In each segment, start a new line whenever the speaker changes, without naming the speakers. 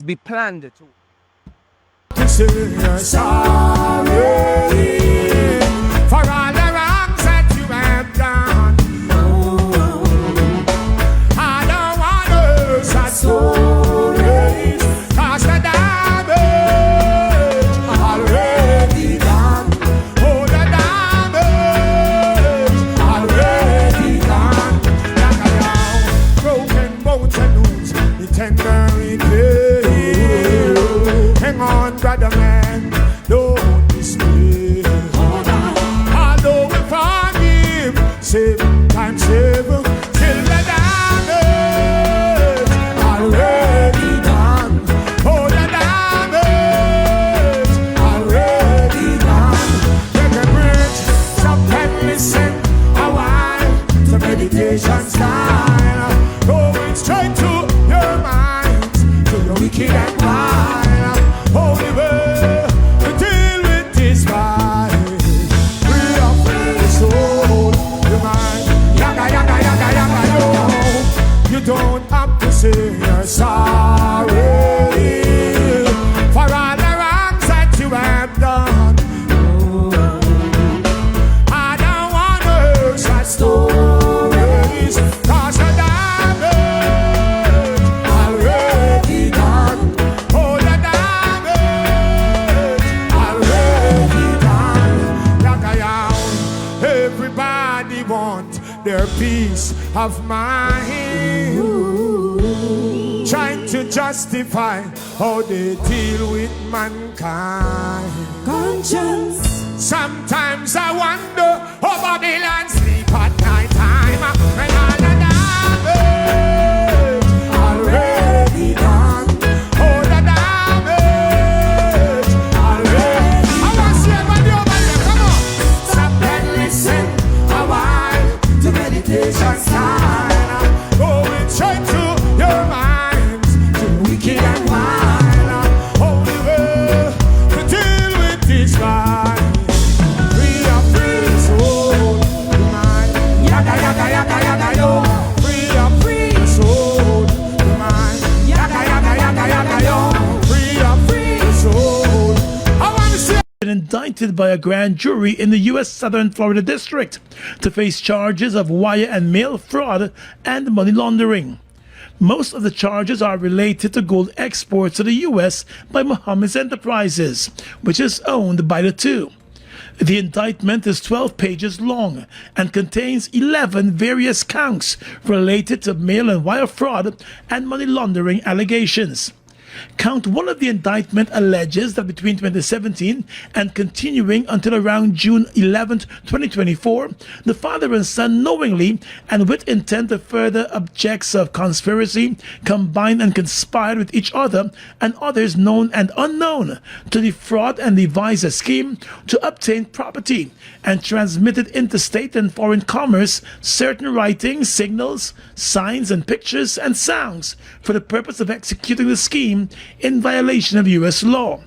be planned to.
Sorry for all the wrongs that you have done. I don't want to sad stories, 'cause the damage already done. Oh, the damage already done. Like a young broken bones and wounds, the tender in pain. Hang on, brother man, don't despair. Although we forgive 7 times 7, till the damage already done. Oh, the damage already done. Take a bridge, stop and listen a while to meditation style. Going straight to your mind, to your wicked and wild. Holy way to deal with this fight. Free up the soul, your mind. Yaga, yaga, yaga, yaga, yo. You don't have to say you're sorry for all the wrongs that you have done. I don't want to hear sad stories, 'cause the damage already done. Oh, the everybody want their peace of mind. Trying to justify how they deal with mankind.
Conscience.
Sometimes I wonder how Babylon sleep at night time. When all the damage already done. Oh, the damage already. I want to see everybody over here, come on. Stop and listen a while to meditation style. Going straight to your minds, to wicked and wild. Holy way to deal with this fight. Free up, free soul, mind. Yaga, yaga, yaga, yaga, yo. Free up, free soul, mind. Yaga, yaga, yaga, yaga, yo. Free up, free soul. I want to see.
Been indicted by a grand jury in the U.S. Southern Florida District to face charges of wire and mail fraud and money laundering. Most of the charges are related to gold exports to the U.S. by Muhammad's Enterprises, which is owned by the two. The indictment is 12 pages long and contains 11 various counts related to mail and wire fraud and money laundering allegations. Count 1 of the indictment alleges that between 2017 and continuing until around June 11, 2024, the father and son knowingly and with intent to further objects of conspiracy combined and conspired with each other and others known and unknown to defraud and devise a scheme to obtain property and transmitted interstate and foreign commerce certain writings, signals, signs and pictures and sounds for the purpose of executing the scheme in violation of U.S. law.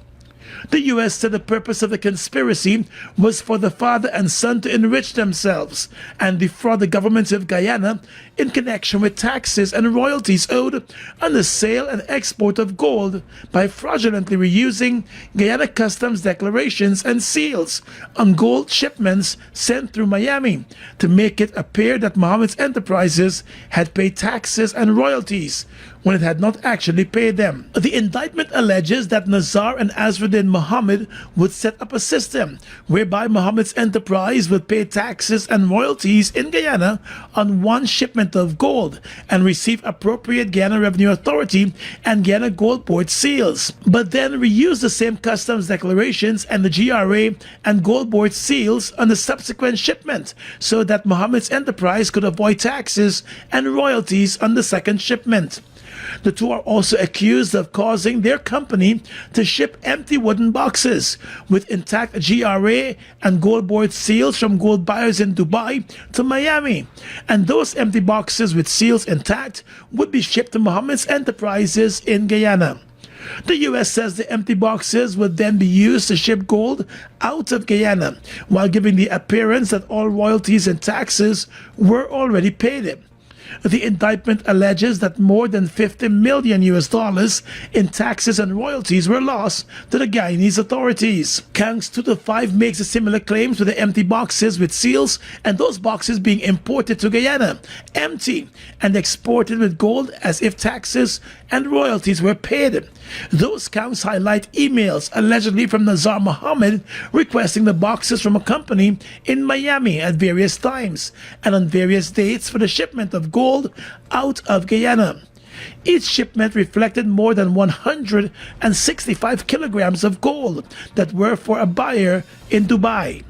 The U.S. said the purpose of the conspiracy was for the father and son to enrich themselves and defraud the government of Guyana in connection with taxes and royalties owed on the sale and export of gold by fraudulently reusing Guyana customs declarations and seals on gold shipments sent through Miami to make it appear that Muhammad's Enterprises had paid taxes and royalties when it had not actually paid them. The indictment alleges that Nazar and Azruddin Muhammad would set up a system whereby Muhammad's enterprise would pay taxes and royalties in Guyana on one shipment of gold and receive appropriate Guyana Revenue Authority and Guyana Gold Board seals, but then reuse the same customs declarations and the GRA and Gold Board seals on the subsequent shipment so that Muhammad's enterprise could avoid taxes and royalties on the second shipment. The two are also accused of causing their company to ship empty wooden boxes with intact GRA and Gold Board seals from gold buyers in Dubai to Miami, and those empty boxes with seals intact would be shipped to Muhammad's Enterprises in Guyana. The U.S. says the empty boxes would then be used to ship gold out of Guyana, while giving the appearance that all royalties and taxes were already paid. The indictment alleges that more than 50 million US dollars in taxes and royalties were lost to the Guyanese authorities. Counts 2 to 5 makes a similar claims with the empty boxes with seals and those boxes being imported to Guyana, empty, and exported with gold as if taxes and royalties were paid. Those counts highlight emails allegedly from Nazar Mohammed requesting the boxes from a company in Miami at various times and on various dates for the shipment of gold out of Guyana. Each shipment reflected more than 165 kilograms of gold that were for a buyer in Dubai.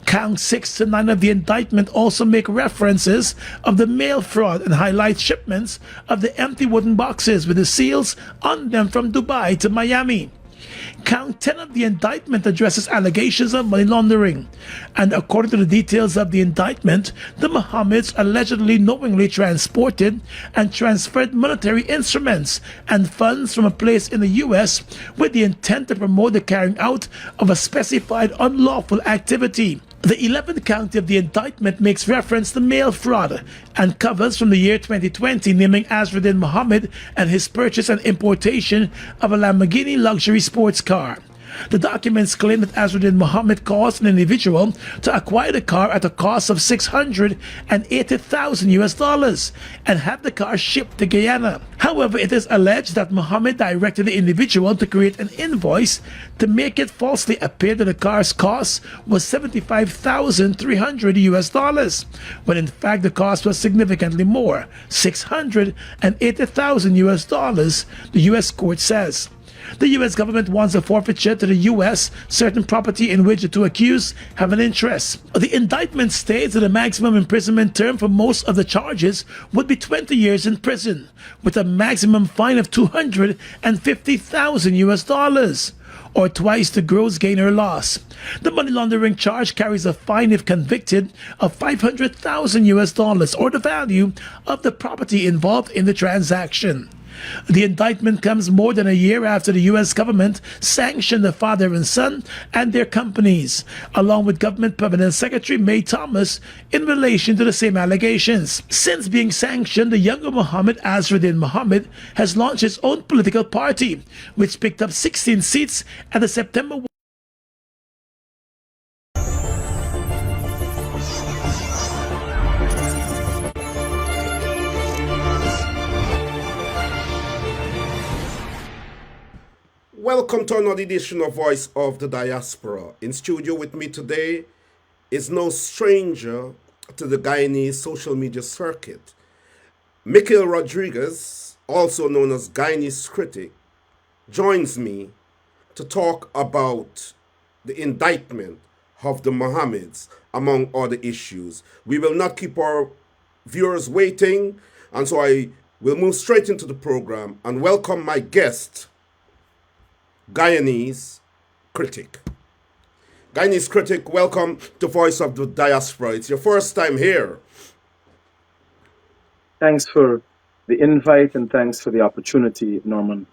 Count 6 to 9 of the indictment also make references of the mail fraud and highlight shipments of the empty wooden boxes with the seals on them from Dubai to Miami. Count 10 of the indictment addresses allegations of money laundering, and according to the details of the indictment, the Mohammeds allegedly knowingly transported and transferred monetary instruments and funds from a place in the U.S. with the intent to promote the carrying out of a specified unlawful activity. The 11th count of the indictment makes reference to mail fraud and covers from the year 2020, naming Azruddin Mohammed and his purchase and importation of a Lamborghini luxury sports car. The documents claim that Azruddin Mohammed caused an individual to acquire the car at a cost of $680,000 and have the car shipped to Guyana. However, it is alleged that Mohammed directed the individual to create an invoice to make it falsely appear that the car's cost was $75,300 when in fact the cost was significantly more, $680,000, the U.S. court says. The U.S. government wants a forfeiture to the U.S. certain property in which the two accused have an interest. The indictment states that the maximum imprisonment term for most of the charges would be 20 years in prison, with a maximum fine of $250,000 or twice the gross gain or loss. The money laundering charge carries a fine if convicted of $500,000 or the value of the property involved in the transaction. The indictment comes more than a year after the U.S. government sanctioned the father and son and their companies, along with Government Permanent Secretary May Thomas, in relation to the same allegations. Since being sanctioned, the younger Mohammed, Azruddin Mohammed, has launched his own political party, which picked up 16 seats at the September
Welcome to another edition of Voice of the Diaspora. In studio with me today is no stranger to the Guyanese social media circuit. Mikhail Rodrigues, also known as Guyanese Critic, joins me to talk about the indictment of the Mohammeds, among other issues. We will not keep our viewers waiting, and so I will move straight into the program and welcome my guest, Guyanese Critic. Guyanese Critic, welcome to Voice of the Diaspora. It's your first time here.
Thanks for the invite and thanks for the opportunity, Norman.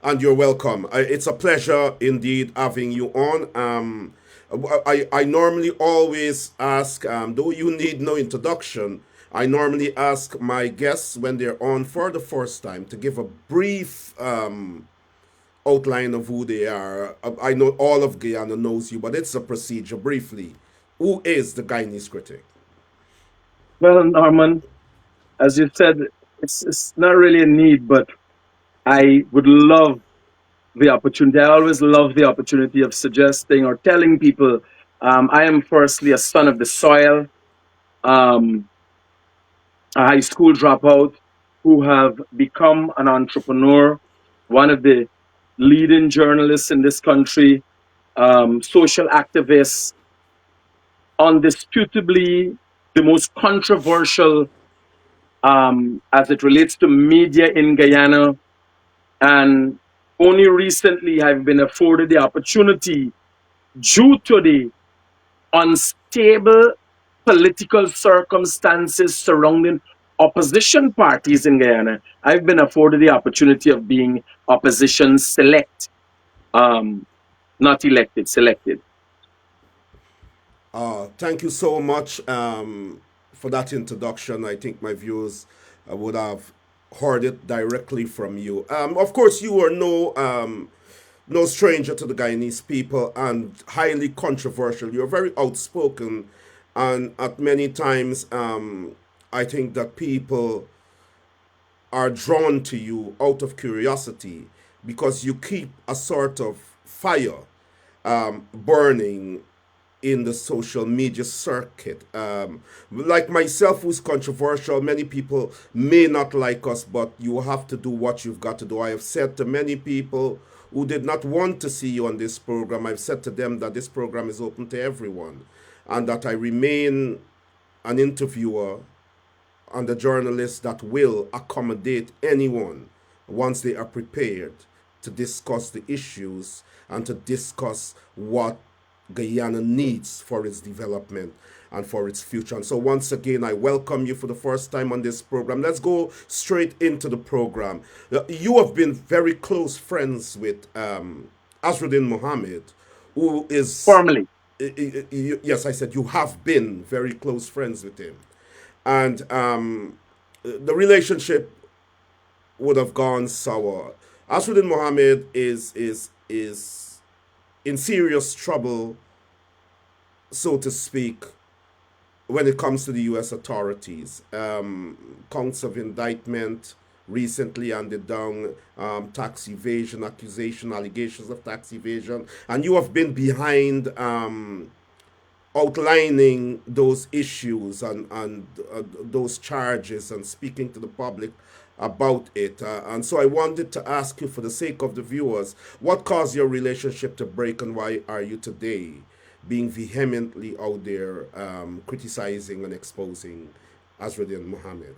And you're welcome. It's a pleasure indeed having you on. I normally always ask, though you need no introduction, I normally ask my guests when they're on for the first time to give a brief outline of who they are. I know all of Guyana knows you, but it's a procedure briefly. Who is the Guyanese Critic?
Well, Norman, as you said, it's not really a need, but I would love the opportunity. I always love the opportunity of suggesting or telling people I am firstly a son of the soil, a high school dropout who have become an entrepreneur, one of the leading journalists in this country, social activists, undisputably the most controversial as it relates to media in Guyana. And only recently I've been afforded the opportunity, due to the unstable political circumstances surrounding opposition parties in Guyana, I've been afforded the opportunity of being opposition select, not elected, selected.
Thank you so much for for that introduction. I think my viewers would have heard it directly from you. Of course, you are no stranger to the Guyanese people and highly controversial. You're very outspoken, and at many times, I think that people are drawn to you out of curiosity because you keep a sort of fire burning in the social media circuit. Like myself, who's controversial, many people may not like us, but you have to do what you've got to do. I have said to many people who did not want to see you on this program, I've said to them that this program is open to everyone and that I remain an interviewer and a journalist that will accommodate anyone once they are prepared to discuss the issues and to discuss what Guyana needs for its development and for its future. And so, once again, I welcome you for the first time on this program. Let's go straight into the program. You have been very close friends with Azruddin Mohammed, who is,
Formally.
yes, I said you have been very close friends with him. And the relationship would have gone sour. Asruddin Mohammed is in serious trouble, so to speak, when it comes to the U.S. authorities. Counts of indictment recently handed down, tax evasion accusation, allegations of tax evasion, and you have been behind outlining those issues and those charges and speaking to the public about it. And so I wanted to ask you, for the sake of the viewers, what caused your relationship to break and why are you today being vehemently out there criticizing and exposing Azruddin Mohammed?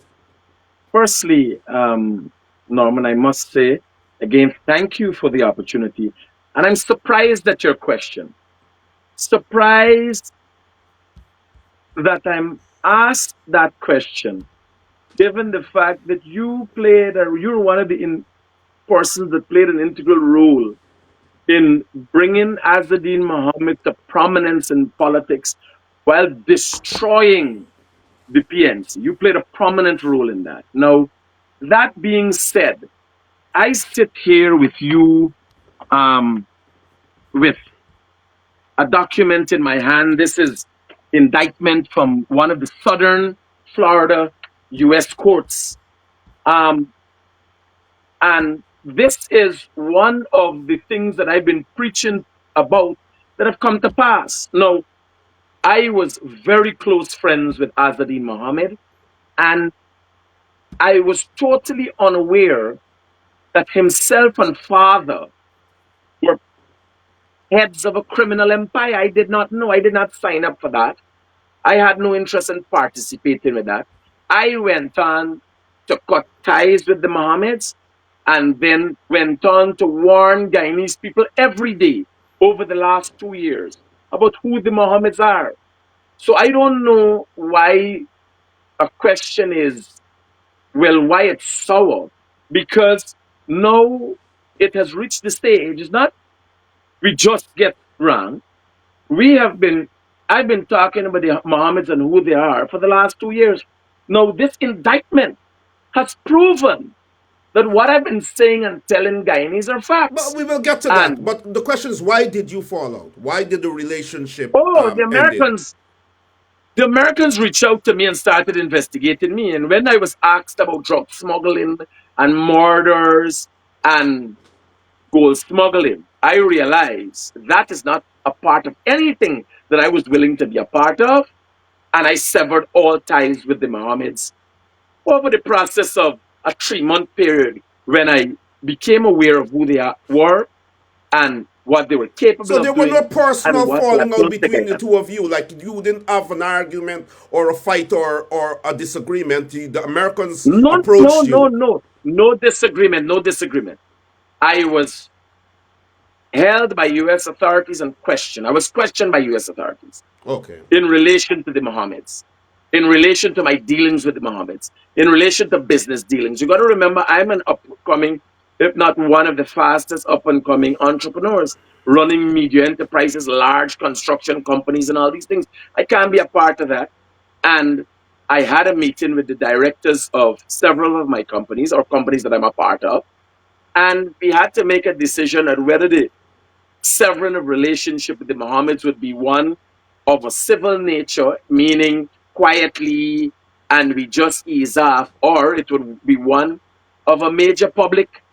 Firstly, Norman, I must say, again, thank you for the opportunity. And I'm surprised at your question. Surprised that I'm asked that question, given the fact that you're one of the persons that played an integral role in bringing Azadine Mohammed to prominence in politics while destroying the PNC. You played a prominent role in that. Now, that being said, I sit here with you um, with a document in my hand. This is indictment from one of the southern Florida U.S. courts. Um, and this is one of the things that I've been preaching about that have come to pass. Now, I was very close friends with Azadine Mohammed, and I was totally unaware that himself and father were heads of a criminal empire. I did not know. I did not sign up for that. I had no interest in participating with that. I went on to cut ties with the Mohammeds and then went on to warn Guyanese people every day over the last 2 years about who the Mohammeds are. So I don't know why a question is, well, why it's sour? Because now it has reached the stage. It's not we just get wrong. We have been, I've been talking about the Mohammeds and who they are for the last 2 years. Now, this indictment has proven that what I've been saying and telling Guyanese are
But
facts.
we will get to that.
And,
But the question is, why did you fall out? Why did the relationship
oh,
ended?
the Americans reached out to me and started investigating me. And when I was asked about drug smuggling and murders and gold smuggling, I realized that is not a part of anything that I was willing to be a part of. And I severed all ties with the Mohammeds over the process of a 3 month period when I became aware of who were and what they were capable
So there
of
were no
doing and
personal
what they are
falling out
going to get
between the
at.
two of you. Like you didn't have an argument or a fight or a disagreement. The Americans
No, no,
approached
no,
you.
no. No disagreement, no disagreement. I was held by US authorities and questioned. I was questioned by US authorities
Okay.
in relation to the Mohammeds, in relation to my dealings with the Mohammeds, in relation to business dealings. You got to remember, I'm an upcoming, if not one of the fastest up and coming entrepreneurs, running media enterprises, large construction companies, and all these things. I can't be a part of that. And I had a meeting with the directors of several of my companies or companies that I'm a part of, and we had to make a decision on whether the severing of relationship with the Mohammeds would be one of a civil nature, meaning quietly and we just ease off, or it would be one of a major public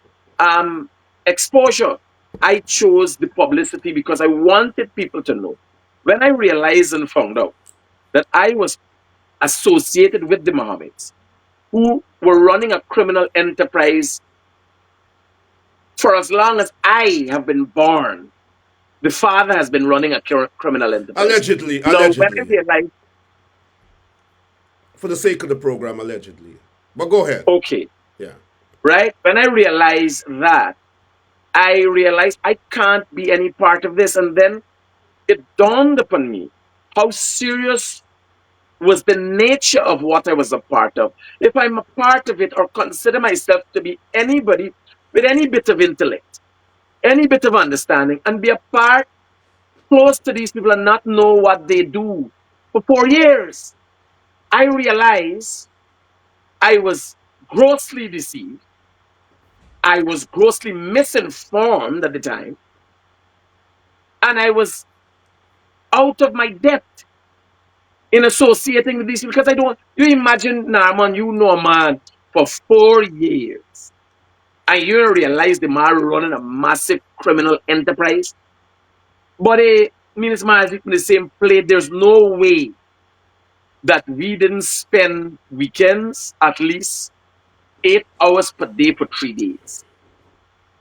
um, exposure. I chose the publicity because I wanted people to know. When I realized and found out that I was associated with the Mohammeds, who were running a criminal enterprise for as long as I have been born, the father has been running a criminal enterprise.
Allegedly,
Now, when I
allegedly.
realized,
For the sake of the program, allegedly. But go ahead.
okay,
Yeah.
right? When I realized that, I realized I can't be any part of this. And then it dawned upon me how serious was the nature of what I was a part of. If I'm a part of it or consider myself to be anybody with any bit of intellect, any bit of understanding, and be a part close to these people and not know what they do for 4 years, I realized I was grossly deceived. I was grossly misinformed at the time, and I was out of my depth in associating with these people because I don't. You imagine, Narman, you know a man for 4 years, and you realize the man running a massive criminal enterprise. But me and this man is in the same plate. There's no way that we didn't spend weekends at least 8 hours per day for 3 days.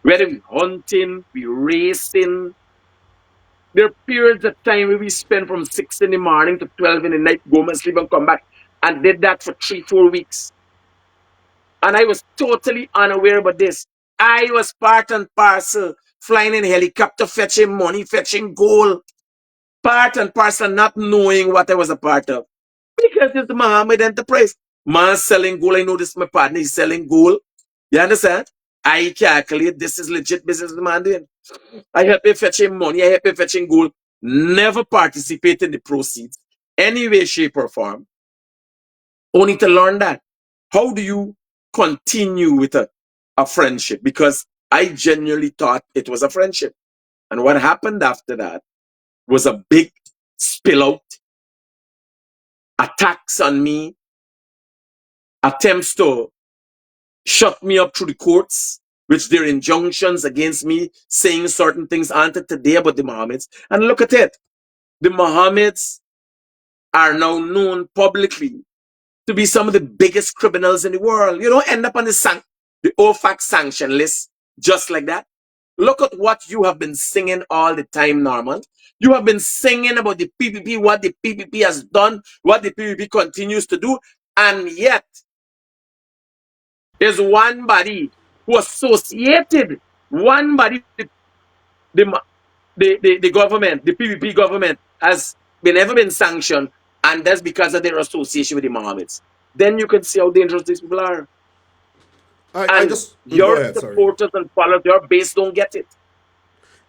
Whether we hunting, we racing. There are periods of time where we spend from 6 in the morning to 12 in the night, go and sleep and come back, and did that for 3, 4 weeks. And I was totally unaware about this. I was part and parcel, flying in helicopter, fetching money, fetching gold, part and parcel, not knowing what I was a part of. Because it's the Muhammad enterprise. Man selling gold. I know this is my partner, he's selling gold. You understand? I calculate this is legit business the man doing. I help him fetching money, I help him fetching gold. Never participate in the proceeds, any way, shape, or form. Only to learn that. How do you continue with a friendship? Because I genuinely thought it was a friendship. And what happened after that was a big spill out, attacks on me, attempts to shut me up through the courts, which their injunctions against me saying certain things aren't today about the Mohammeds. And look at it. The Mohammeds are now known publicly to be some of the biggest criminals in the world. You don't end up on the OFAC sanction list just like that. Look at what you have been singing all the time, Norman. You have been singing about the PPP, what the PPP has done, what the PPP continues to do, and yet there's one body who associated one body, the, the government, the PPP government has been ever been sanctioned, and that's because of their association with the Mohammeds. Then you can see how dangerous these people are.
I
And
just go
your
ahead. Sorry.
supporters and followers, your base don't get it.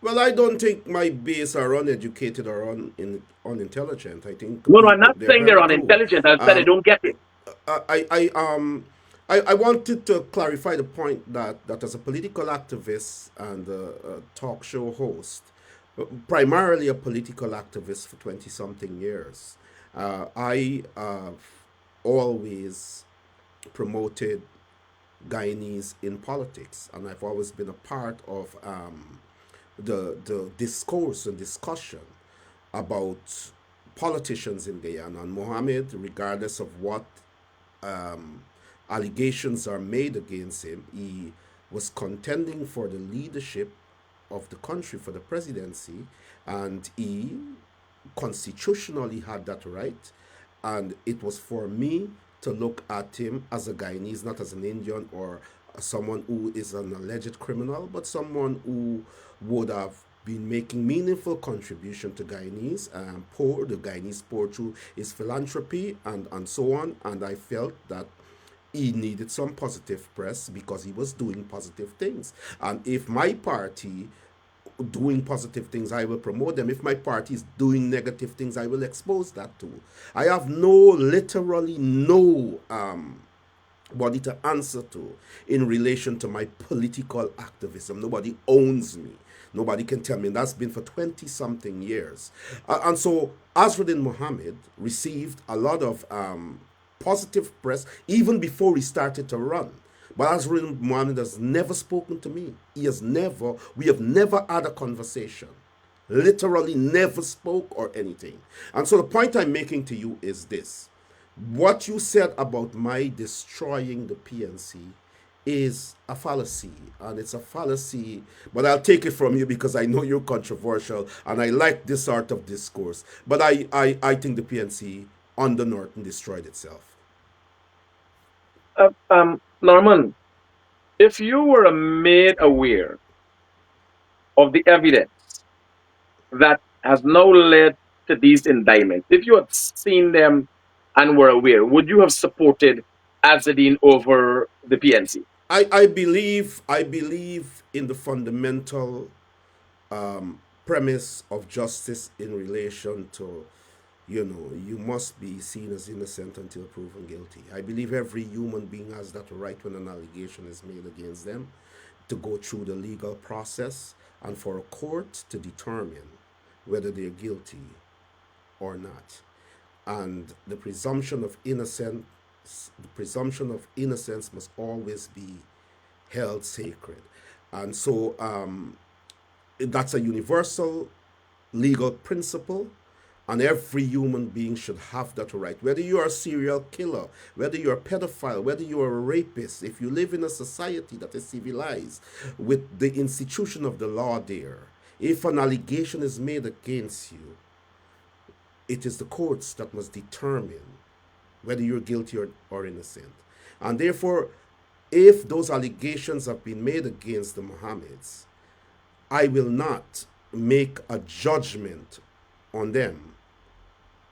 Well, I don't think my base are uneducated or unintelligent. I think
No, no, I'm not
they're
saying
very
they're
cool.
unintelligent. I said they
Um,
don't get it.
I wanted to clarify the point that as a political activist and a talk show host, primarily a political activist for 20 something years, I have always promoted Guyanese in politics, and I've always been a part of the discourse and discussion about politicians in Guyana. And Mohammed, regardless of what um, allegations are made against him, he was contending for the leadership of the country, for the presidency, and he constitutionally had that right. And it was for me to look at him as a Guyanese, not as an Indian or someone who is an alleged criminal, but someone who would have been making meaningful contribution to Guyanese poor, the Guyanese poor through his philanthropy and so on. And I felt that he needed some positive press because he was doing positive things. And if my party doing positive things, I will promote them. If my party is doing negative things, I will expose that too. I have literally no body to answer to in relation to my political activism. Nobody owns me. Nobody can tell me. And that's been for 20 something years. And so Azruddin Mohammed received a lot of positive press even before he started to run. But Azruddin Mohammed has never spoken to me. We have never had a conversation. Literally never spoke or anything. And so the point I'm making to you is this: what you said about my destroying the PNC is a fallacy, and it's a fallacy, but I'll take it from you because I know you're controversial and I like this sort of discourse. But I think the PNC under Norton destroyed itself.
Norman, if you were made aware of the evidence that has now led to these indictments, if you had seen them and were aware, would you have supported Azadine over the PNC?
I believe in the fundamental premise of justice in relation to, you must be seen as innocent until proven guilty. I believe every human being has that right when an allegation is made against them to go through the legal process and for a court to determine whether they're guilty or not. And the presumption of innocence must always be held sacred. And so that's a universal legal principle, and every human being should have that right. Whether you are a serial killer, whether you're a pedophile, whether you are a rapist, if you live in a society that is civilized with the institution of the law there, if an allegation is made against you, it is the courts that must determine whether you're guilty or innocent. And therefore, if those allegations have been made against the Mohammeds, I will not make a judgment on them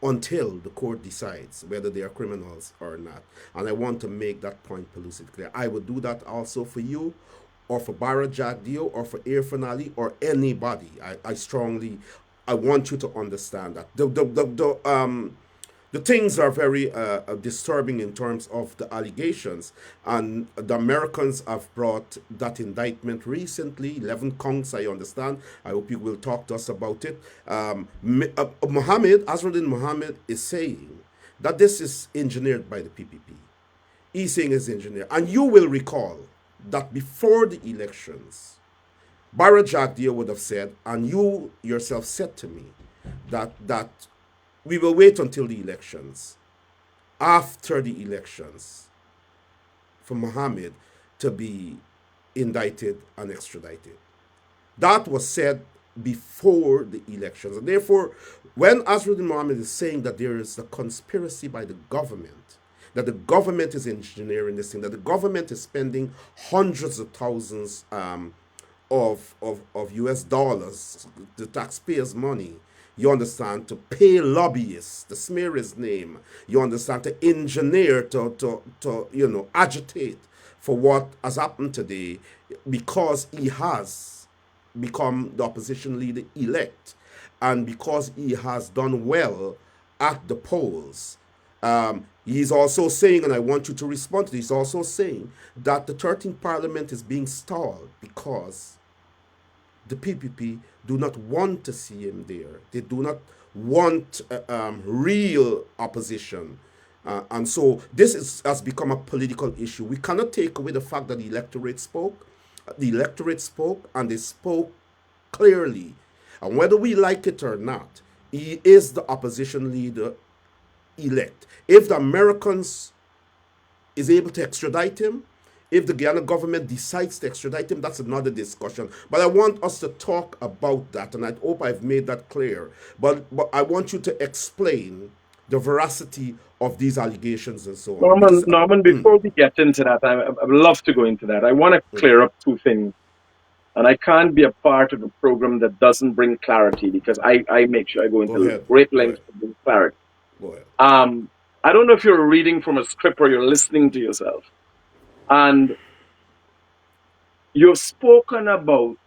until the court decides whether they are criminals or not. And I want to make that point pellucid clear. I would do that also for you, or for Bara Jagdio, or for Irfan Ali, or anybody. I want you to understand that. The things are very disturbing in terms of the allegations, and the Americans have brought that indictment recently, 11 counts, I understand. I hope you will talk to us about it. Azruddin Mohammed is saying that this is engineered by the PPP. He's saying it's engineered. And you will recall that before the elections, Bara Jagdia would have said, and you yourself said to me, that we will wait until the elections, after the elections, for Mohammed to be indicted and extradited. That was said before the elections. And therefore, when Azruddin Mohammed is saying that there is a conspiracy by the government, that the government is engineering this thing, that the government is spending hundreds of thousands of US dollars, the taxpayers' money, you understand, to pay lobbyists, to smear his name, you understand, to engineer, to agitate for what has happened today, because he has become the opposition leader elect, and because he has done well at the polls. He's also saying, and I want you to respond to this, he's also saying that the 13th Parliament is being stalled because the PPP do not want to see him there. They do not want real opposition. And so has become a political issue. We cannot take away the fact that the electorate spoke. The electorate spoke, and they spoke clearly. And whether we like it or not, he is the opposition leader elect. If the Americans is able to extradite him, if the Guyana government decides to extradite him, that's another discussion. But I want us to talk about that, and I hope I've made that clear. But I want you to explain the veracity of these allegations and so on.
Norman, Norman, before we get into that, I would love to go into that. I want to clear up two things. And I can't be a part of a program that doesn't bring clarity, because I make sure I go into great lengths to bring clarity.
Go ahead.
I don't know if you're reading from a script or you're listening to yourself. And you've spoken about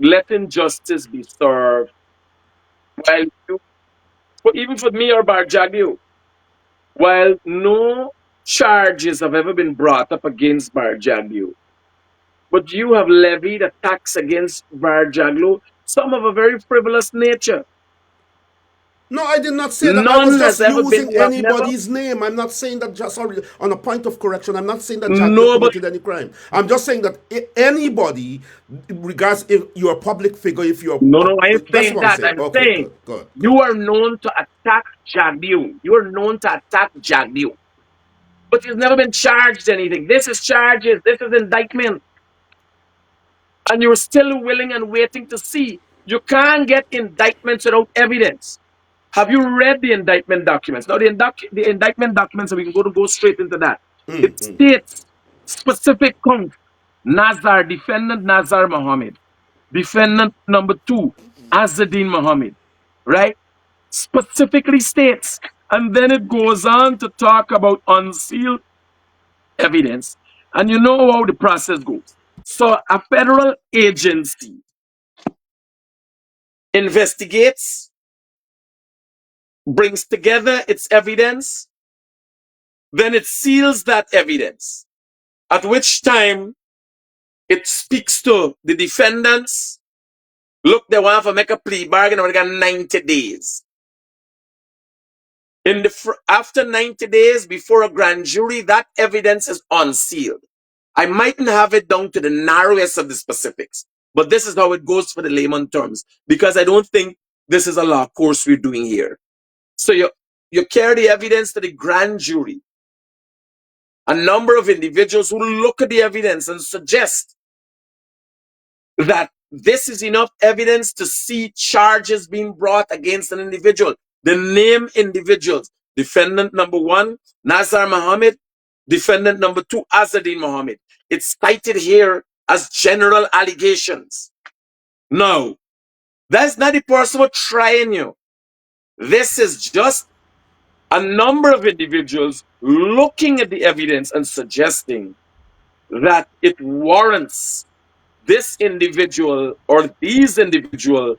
letting justice be served while you, even for me or Barjagio, while no charges have ever been brought up against Barjagio, but you have levied a tax against Barjaglo, some of a very frivolous nature.
No, I did not say that. I was
None has
just
ever been,
using
you have never,
anybody's name. I'm not saying that. Just sorry, on a point of correction, I'm not saying that Jaglio
nobody,
committed any crime. I'm just saying that anybody, regards if you're a public figure, if you're,
no, no, I ain't
that's
saying
what I'm
that.
saying.
I'm
Okay,
saying
good, good, good.
you are known to attack Jagdeo. You are known to attack Jagdeo. But you've never been charged anything. This is charges. This is indictment. And you're still willing and waiting to see. You can't get indictments without evidence. Have you read the indictment documents? Now, the indictment documents, and we can go straight into that. It states specific counts. Nazar, defendant Nazar Mohammed. Defendant number two, Azadin Mohammed. Right? Specifically states. And then it goes on to talk about unsealed evidence. And you know how the process goes. So a federal agency investigates, brings together its evidence, then it seals that evidence, at which time it speaks to the defendants. Look, they want to make a plea bargain and we got 90 days. After 90 days before a grand jury, that evidence is unsealed. I mightn't have it down to the narrowest of the specifics, but this is how it goes for the layman terms, because I don't think this is a law course we're doing here. So you carry the evidence to the grand jury. A number of individuals who look at the evidence and suggest that this is enough evidence to see charges being brought against an individual. The name individuals: defendant number one, Nazar Mohammed; defendant number two, Azadin Mohammed. It's cited here as general allegations. No, that's not the person who trying you. This is just a number of individuals looking at the evidence and suggesting that it warrants this individual or these individuals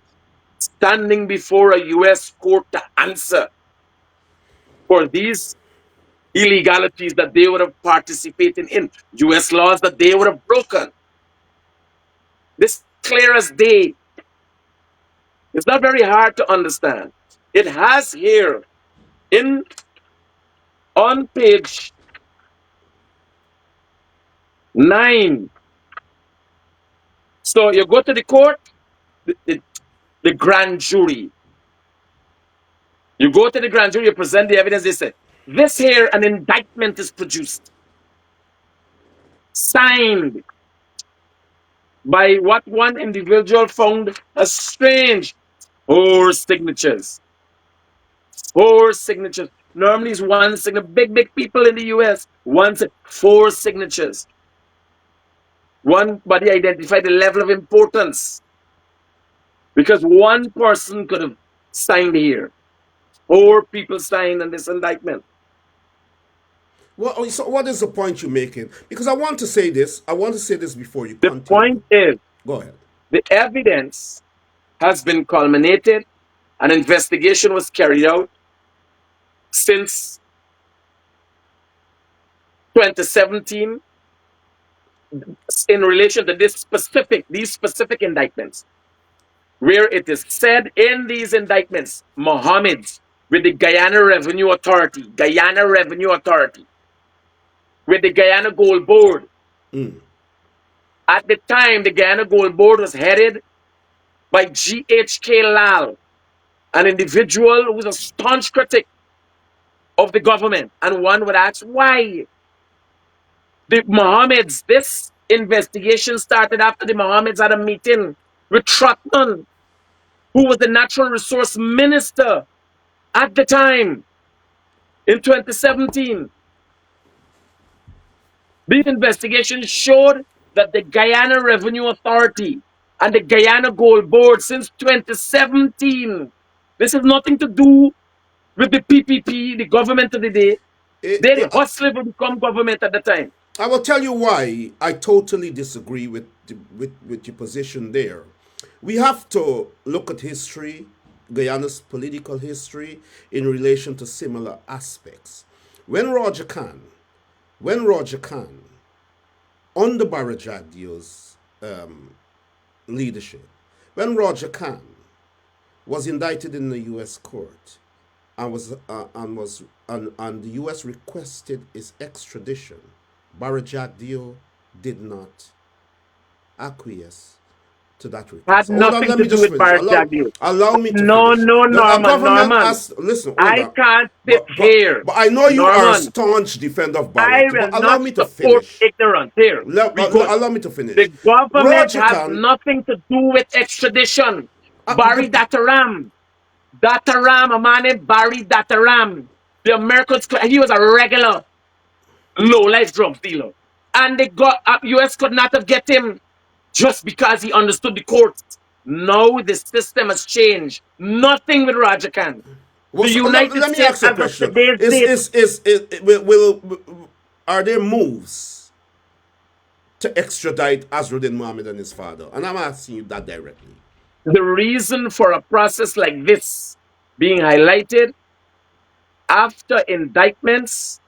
standing before a U.S. court to answer for these illegalities that they would have participated in, U.S. laws that they would have broken. This is clear as day. It's not very hard to understand. It has here in on page 9. So you go to the court, the grand jury. You go to the grand jury, you present the evidence, they say, this here, an indictment is produced, signed by what one individual found as strange. Four signatures. Four signatures. Normally it's one signature. Big, big people in the US. Four signatures. One body identified the level of importance. Because one person could have signed here. Four people signed on this indictment.
Well, so what is the point you're making? Because I want to say this. I want to say this before you
The
continue.
point is,
Go ahead.
the evidence has been culminated. An investigation was carried out since 2017 in relation to these specific indictments, where it is said in these indictments, Mohammed with the Guyana Revenue Authority, with the Guyana Gold Board. At the time, the Guyana Gold Board was headed by G.H.K. Lal, an individual who was a staunch critic of the government. And one would ask, why? The Mohammeds, this investigation started after the Mohammeds had a meeting with Trotman, who was the natural resource minister at the time in 2017. The investigation showed that the Guyana Revenue Authority and the Guyana Gold Board since 2017, this has nothing to do with the PPP, the government of the day. They the hustler will become government at the time.
I will tell you why I totally disagree with with your position there. we have to look at history, Guyana's political history, in relation to similar aspects. When Roger Khan, when Roger Khan, under Barajagdio's leadership, when Roger Khan was indicted in the U.S. court and the U.S. requested his extradition, Barajagdio did not acquiesce to that
Had
request. Hold on,
nothing
let
to
me
do
just
with
finish.
Barajagli.
Allow me to
No,
finish.
no,
The
Norman,
government
Norman.
has listen. Hold
I
on,
can't sit here.
but I know you are a
Norman,
staunch defender of
I
Barrett. But
will
allow
not
me to
support
finish.
ignorance. Here, we good.
Allow me to
The
finish.
government
Roger
has
Khan,
nothing to do with extradition. Barry
but
Dataram. Dataram, a man named Barry Dataram. The Americans, he was a regular low-life drug dealer. And they got, US could not have get him just because he understood the courts. Now the system has changed. Nothing with Roger Khan. The United
let me
States,
ask you a
as of
question.
today's date,
Are there moves to extradite Azruddin Mohammed and his father? And I'm asking you that directly.
the reason for a process like this being highlighted after indictments,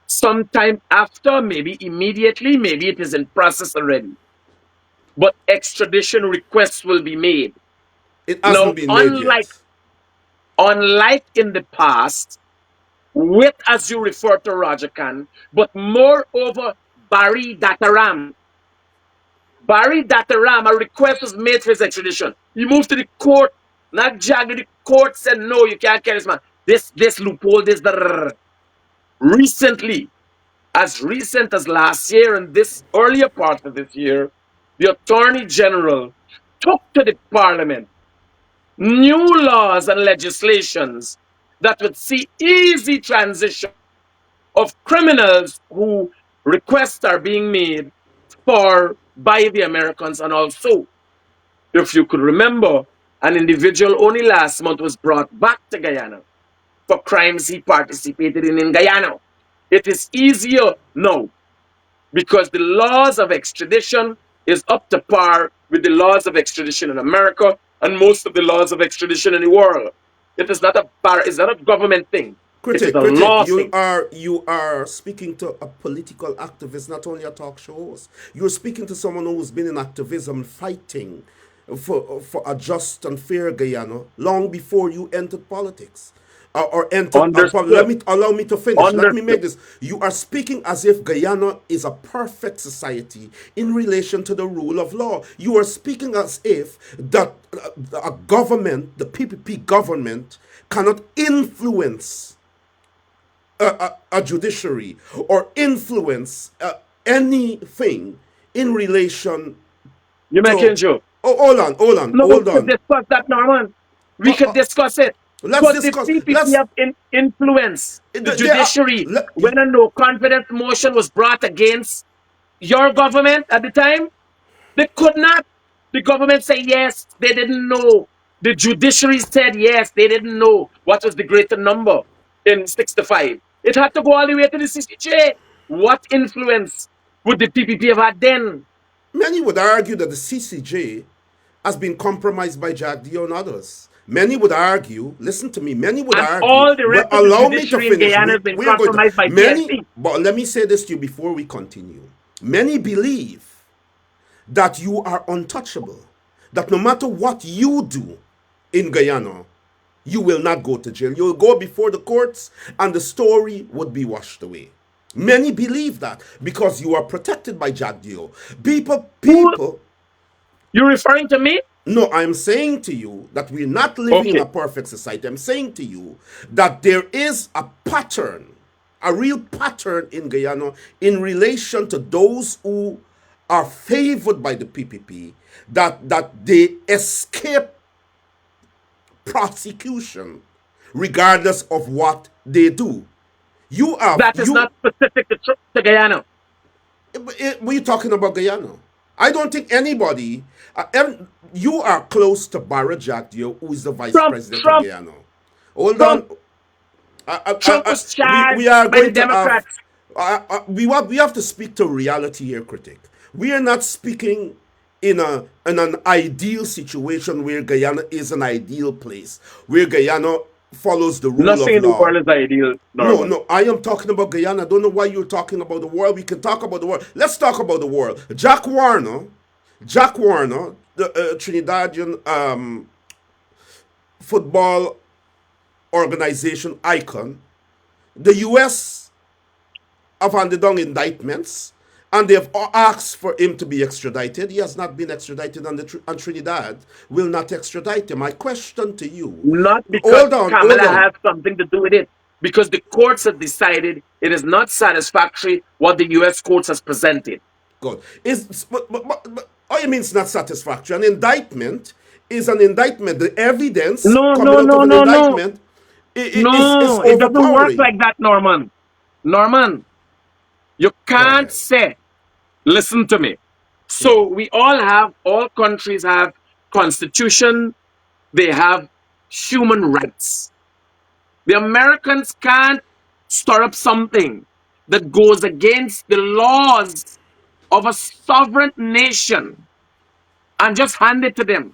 sometime after, maybe immediately, maybe it is in process already. But extradition requests will be made.
It
Now,
hasn't been made yet.
unlike in the past, with as you refer to Roger Khan, but moreover, Barry Dataram. Barry Dataram, a request was made for his extradition. He moved to the court, not Jagger. The court said, no, you can't carry this man. This loophole, this. Recently, as recent as last year and this earlier part of this year, the Attorney General took to the Parliament new laws and legislations that would see easy transition of criminals who requests are being made for by the Americans. And also, if you could remember, an individual only last month was brought back to Guyana for crimes he participated in Guyana. It is easier now because the laws of extradition is up to par with the laws of extradition in America and most of the laws of extradition in the world. It is not a bar, it's not a government thing. It is a
Critic,
law thing.
you are speaking to a political activist, not only a talk show host. You're speaking to someone who's been in activism fighting for a just and fair Guyana long before you entered politics. Or entered let
Understood.
me allow me to finish. Let me make
Understood.
this. You are speaking as if Guyana is a perfect society in relation to the rule of law. You are speaking as if that a government, the PPP government, cannot influence a judiciary or influence anything in relation
You're making
to.
a joke.
Oh,
No, but
hold
we could
on.
discuss that, Norman. We
Uh,
could
uh,
discuss it.
let's
Could the
discuss.
PPP
Let's.
have influenced the
There are.
judiciary when a no confidence motion was brought against your government at the time? They could not. The government said yes, they didn't know. The judiciary said yes, they didn't know what was the greater number in 65. It had to go all the way to the CCJ. What influence would the PPP have had then?
Many would argue that the CCJ has been compromised by Jack Dio and others. Many would argue, listen to me, many would
And
argue,
all the
well,
rest of the
allow me to
judiciary in
finish.
Guyana has been
We are going to,
compromised by
many,
PSP.
but let me say this to you before we continue. Many believe that you are untouchable, that no matter what you do in Guyana, you will not go to jail. You'll go before the courts and the story would be washed away. Many believe that because you are protected by Jack Dio.
Who
People,
you referring to me?
no, I'm saying to you that we're not living in a
Okay.
perfect society. I'm saying to you that there is a pattern, a real pattern in Guyana in relation to those who are favored by the PPP, that they escape prosecution regardless of what they do. You have
That is not specific to Guyana.
we're talking about Guyana. I don't think anybody. You are close to Barra Jagdio, who is the vice
Trump,
president of
Trump,
Guyana. Hold
Trump,
on.
Trump was
We
charged
are
by the
going to have.
Democrats.
We have to speak to reality here, critic. We are not speaking in an ideal situation where Guyana is an ideal place, where Guyana follows the rule
Nothing
of
in the
law.
world is ideal,
No,
Norman.
no, I am talking about Guyana. I don't know why you're talking about the world. We can talk about the world. Let's talk about the world. Jack Warner, the Trinidadian football organization icon, the U.S. have handed down indictments and they've asked for him to be extradited. He has not been extradited, and Trinidad will not extradite him. My question to you,
Not because
hold on, hold
Kamala
on.
has something to do with it. Because the courts have decided it is not satisfactory what the U.S. courts has presented.
Good. But what you mean it's not satisfactory? An indictment is an indictment. The evidence
No,
coming
no,
out of
no,
an
no, no.
indictment is
No, it doesn't work
overpowering.
like that, Norman. Norman, you
Go
can't
ahead.
say, listen to me. So we all countries have constitution, they have human rights. The Americans can't stir up something that goes against the laws of a sovereign nation and just hand it to them.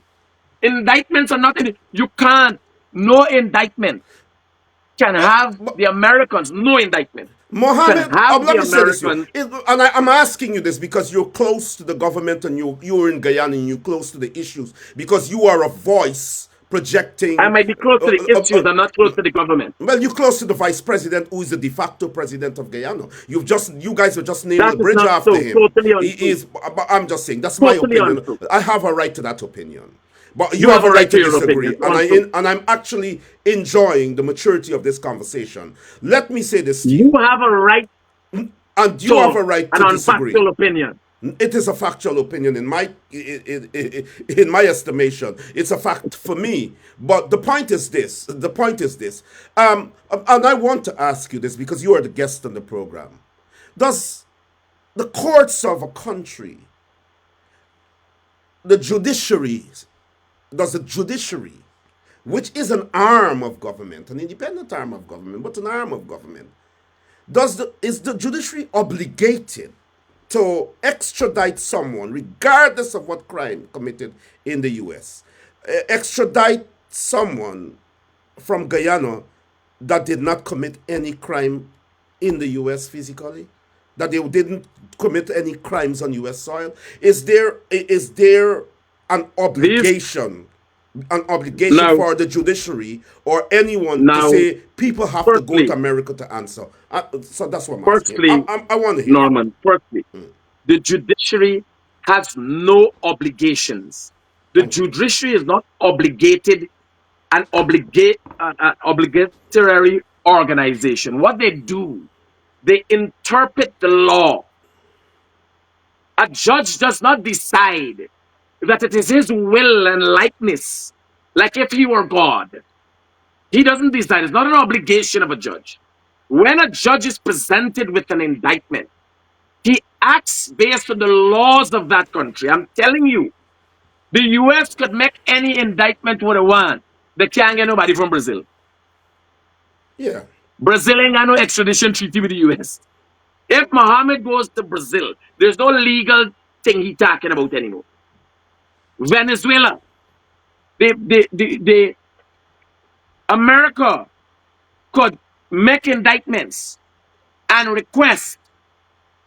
Indictments are not, you can't, no indictment can have
But
the Americans, no indictment can
Mohammed,
have the
let me say this to you,
Americans.
and I'm asking you this because you're close to the government and you're in Guyana and you're close to the issues because you are a voice
I
projecting.
might be close to the issues, I'm not close to the government.
Well, you're close to the vice president, who is the de facto president of Guyana. You guys have just named
That
a
is
bridge
not
after
so,
him.
totally
He
untrue.
is. But I'm just saying that's my
Totally
opinion.
untrue.
I have a right to that opinion, but you
You
have
have
a
a
right
right
to
to your opinion,
disagree.
it's untrue.
And I'm actually enjoying the maturity of this conversation. Let me say this to
You
you,
have a right
and you have
to
a right
an
to disagree.
unfactual opinion.
It is a factual opinion in my estimation. It's a fact for me. But the point is this. The point is this. And I want to ask you this because you are the guest on the program. Does the courts of a country, the judiciary, does the judiciary, which is an arm of government, an independent arm of government, but an arm of government, is the judiciary obligated to extradite someone, regardless of what crime committed in the U.S., extradite someone from Guyana that did not commit any crime in the U.S. physically, that they didn't commit any crimes on U.S. soil? Is there an
These
obligation, an obligation
now
for the judiciary or anyone to
now
say people have to go to
firstly,
America to answer? So that's what I'm asking.
firstly,
I want to hear you.
Norman, firstly, the judiciary has no obligations. The
Thank you.
judiciary is not obligated an obligatory organization. What they do, they interpret the law. A judge does not decide that it is his will and likeness, like if he were God. He doesn't decide. It's not an obligation of a judge. When a judge is presented with an indictment, he acts based on the laws of that country. I'm telling you, the US could make any indictment what they want. They can't get nobody from Brazil.
Yeah.
Brazil ain't got no extradition treaty with the US. If Mohammed goes to Brazil, there's no legal thing he talking about anymore. Venezuela, the America could make indictments and request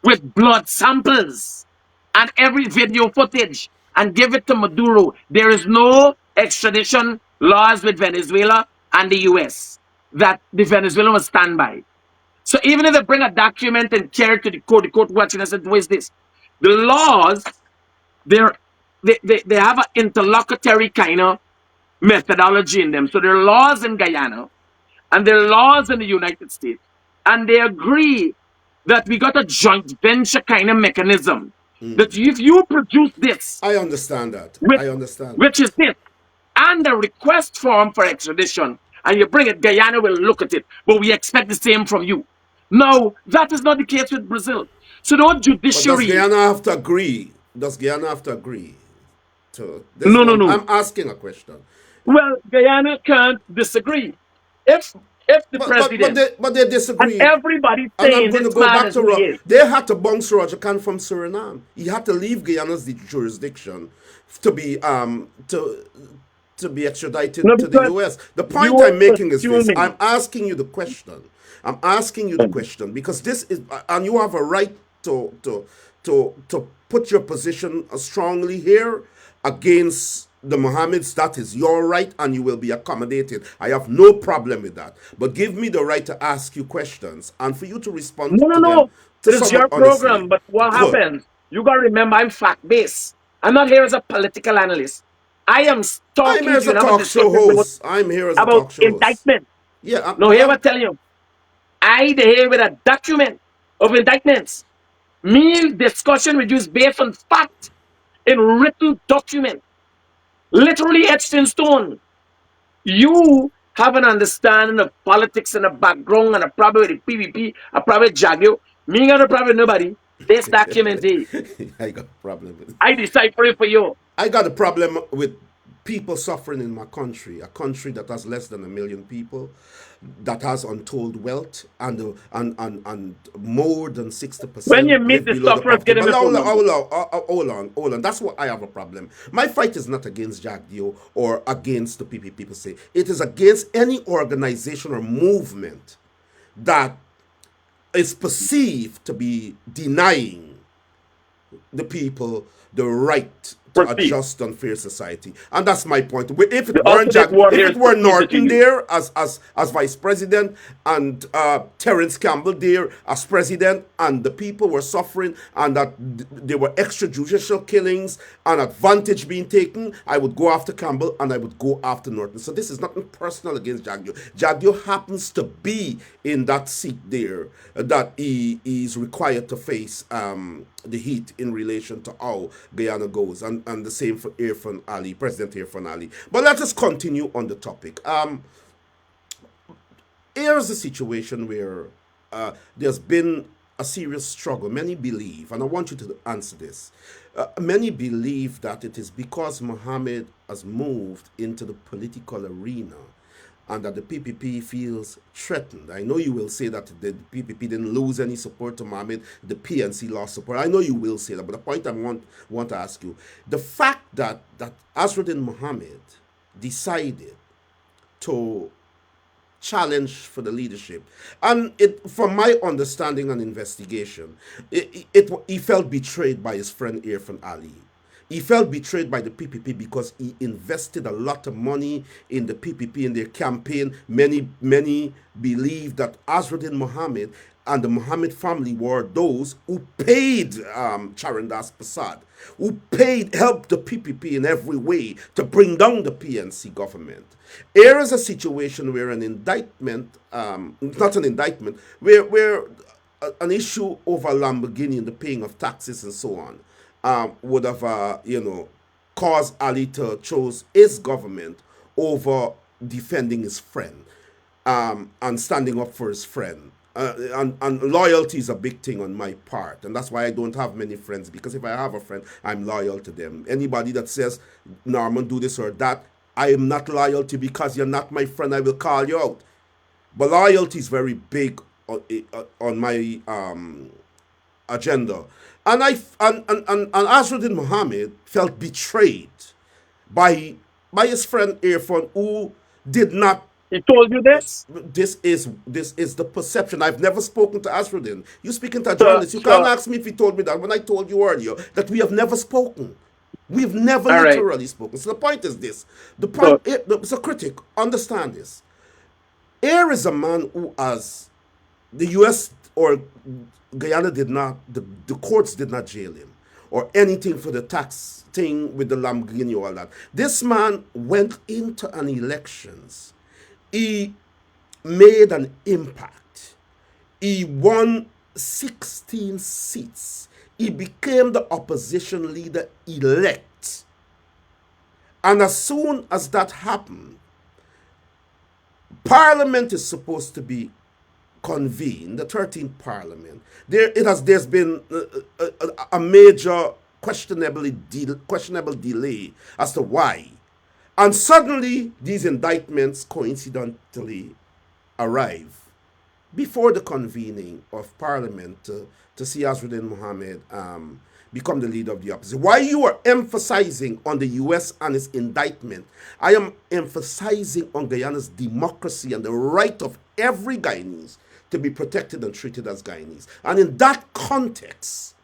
with blood samples and every video footage and give it to Maduro. There is no extradition laws with Venezuela and the US that the Venezuelan will stand by. So even if they bring a document and carry it to the court watching and said, what is this? The laws, they're, they have an interlocutory kind of methodology in them. So there are laws in Guyana and there are laws in the United States. And they agree that we got a joint venture kind of mechanism. That if you produce this,
I understand that.
which,
I understand
which
that.
is this, and a request form for extradition, and you bring it, Guyana will look at it, but we expect the same from you. No, that is not the case with Brazil. So the
But does
judiciary,
Guyana have to agree? Does Guyana have to agree to this
no, no,
one?
no.
I'm asking a question.
Well, Guyana can't disagree. If if the president
but they
and
disagreed.
everybody
And I'm
saying
going to
this
go
man
back
is
to
who he is.
They had to bounce Roger Khan from Suriname. He had to leave Guyana's jurisdiction to be
No,
extradited to the
because
US. The
you
point
are
I'm making is this.
assuming.
I'm asking you the question. I'm asking you the question because this is, and you have a right to put your position strongly here against the Mohammeds. That is your right, and you will be accommodated. I have no problem with that. But give me the right to ask you questions and for you to respond
No, no,
to them
no. It is
somewhat
your
honestly.
program, but what
Good.
happens? You gotta remember I'm fact based. I'm not here as a political analyst. I am
I'm here
talking to
as
you
a
and have a
talk show
discussion
host. I'm here as a
about
talk show host.
indictment.
Yeah,
No, here I'm telling you. I the here with a document of indictments. Me discussion with you is based on fact in written document, literally etched in stone. You have an understanding of politics and a background and a problem with the PVP, a problem with Jagyo. Me got a problem with nobody. This document is.
I got a problem with.
I decipher it for you.
I got a problem with people suffering in my country, a country that has less than 1 million people, that has untold wealth, and more than
When you
60%
meet
live
the
below the
sufferers,
poverty.
give them
But
the phone number.
hold on. That's what I have a problem. My fight is not against Jagdio or against the PPP per se. It is against any organization or movement that is perceived to be denying the people the right to
Proceed.
adjust on fair society, and that's my point. If it
The
weren't
ultimate word
if
here
it
is
were
proceed that you
Norton
use.
there as vice president, and Terence Campbell there as president, and the people were suffering, and that there were extrajudicial killings and advantage being taken, I would go after Campbell and I would go after Norton. So this is nothing personal against Jagdio. Jagdio happens to be in that seat there that he is required to face the heat in relation to how Guyana goes, and the same for Irfan Ali, President Irfan Ali. But let us continue on the topic. Here's a situation where there's been a serious struggle. Many believe, and I want you to answer this. Many believe that it is because Mohammed has moved into the political arena and that the PPP feels threatened. I know you will say that the PPP didn't lose any support to Mohammed, the PNC lost support. I know you will say that, but the point I want to ask you, the fact that Azruddin Mohammed decided to challenge for the leadership, and from my understanding and investigation, he felt betrayed by his friend Irfan Ali. He felt betrayed by the PPP because he invested a lot of money in the PPP in their campaign. Many believe that Azruddin Mohammed and the Mohammed family were those who paid Charandas Prasad, who helped the PPP in every way to bring down the PNC government. Here is a situation where an indictment, not an indictment, where an issue over Lamborghini and the paying of taxes and so on would have, caused Ali to choose his government over defending his friend and standing up for his friend. And loyalty is a big thing on my part, and that's why I don't have many friends, because if I have a friend, I'm loyal to them. Anybody that says, Norman, do this or that, I am not loyal to, because you're not my friend, I will call you out. But loyalty is very big on my agenda. And Azruddin Mohammed felt betrayed by his friend Irfan, who did not.
He told you this?
This is the perception. I've never spoken to Azruddin. You speaking to a
So,
journalist. You can't
so,
ask me if he told me that when I told you earlier that we have never spoken. We've never
all right.
literally spoken. So the point is this. The
So,
point, it's a critic. Understand this. Here is a man who has the U.S. or Guyana did not, the courts did not jail him or anything for the tax thing with the Lamborghini or all that. This man went into an elections. He made an impact. He won 16 seats. He became the opposition leader elect. And as soon as that happened, Parliament is supposed to be convened, the 13th Parliament. There's been a major questionable delay as to why. And suddenly, these indictments coincidentally arrive before the convening of parliament to see Azruddin Mohammed become the leader of the opposition. Why you are emphasizing on the US and its indictment, I am emphasizing on Guyana's democracy and the right of every Guyanese to be protected and treated as Guyanese. And in that context,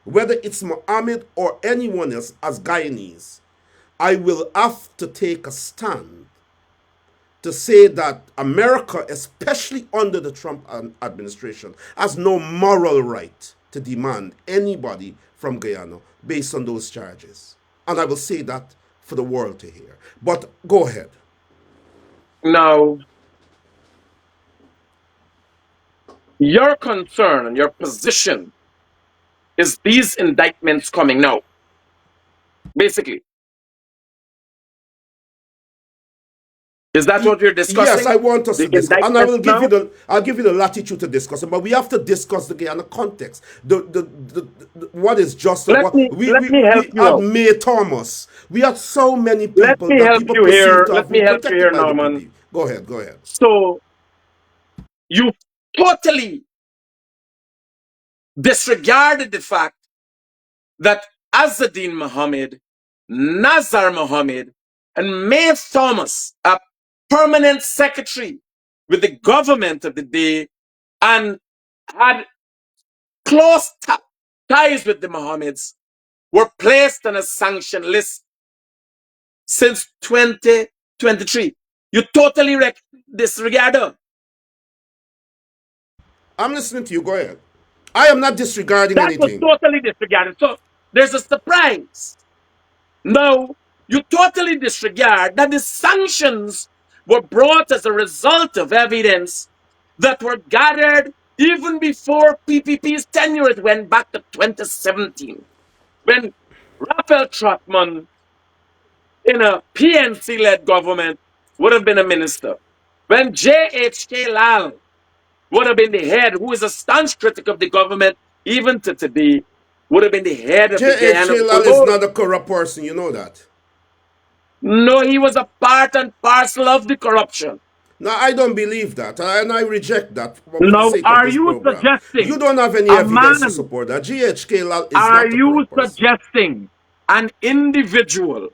whether it's Mohammed or anyone else as Guyanese, I will have to take a stand to say that America, especially under the Trump administration, has no moral right to demand anybody from Guyana based on those charges. And I will say that for the world to hear. But go ahead.
Now, your concern and your position is these indictments coming now. Basically, is that what we're
Yes,
discussing?
I want us
The
to discuss, and I
indictments
will give
now?
you I'll give you the latitude to discuss it. But we have to discuss the Guyana context. What is just and what
Let me help
we
you
had
out.
May Thomas. We had so many
Let
people
me
that
help
people
you
perceive
here.
to
Let
have
me
been
help you
protected
here,
by the
Norman.
PP. Go ahead. Go ahead.
So you totally disregarded the fact that Azadin Mohammed, Nazar Mohammed, and May Thomas, a permanent secretary with the government of the day, and had close ties with the Mohammeds, were placed on a sanction list since 2023. You totally disregard them.
I'm listening to you. Go ahead. I am not disregarding
That was
anything.
totally disregarded. So there's a surprise. Now, you totally disregard that the sanctions were brought as a result of evidence that were gathered even before PPP's tenure. It went back to 2017 when Raphael Trotman, in a PNC led government, would have been a minister. When J.H.K. Lal would have been the head, who is a staunch critic of the government, even to today, would have been the head of the
J.H.
Guyana
Lal
Gold
is
Board.
not a corrupt person. You know that.
No, he was a part and parcel of the corruption.
Now, I don't believe that, and I reject that for the
Now,
sake of
are
this
you
program. You
suggesting
don't have any
a
evidence to
man,
support that. GHK Lal is
are
not a
you
corrupt person.
suggesting an individual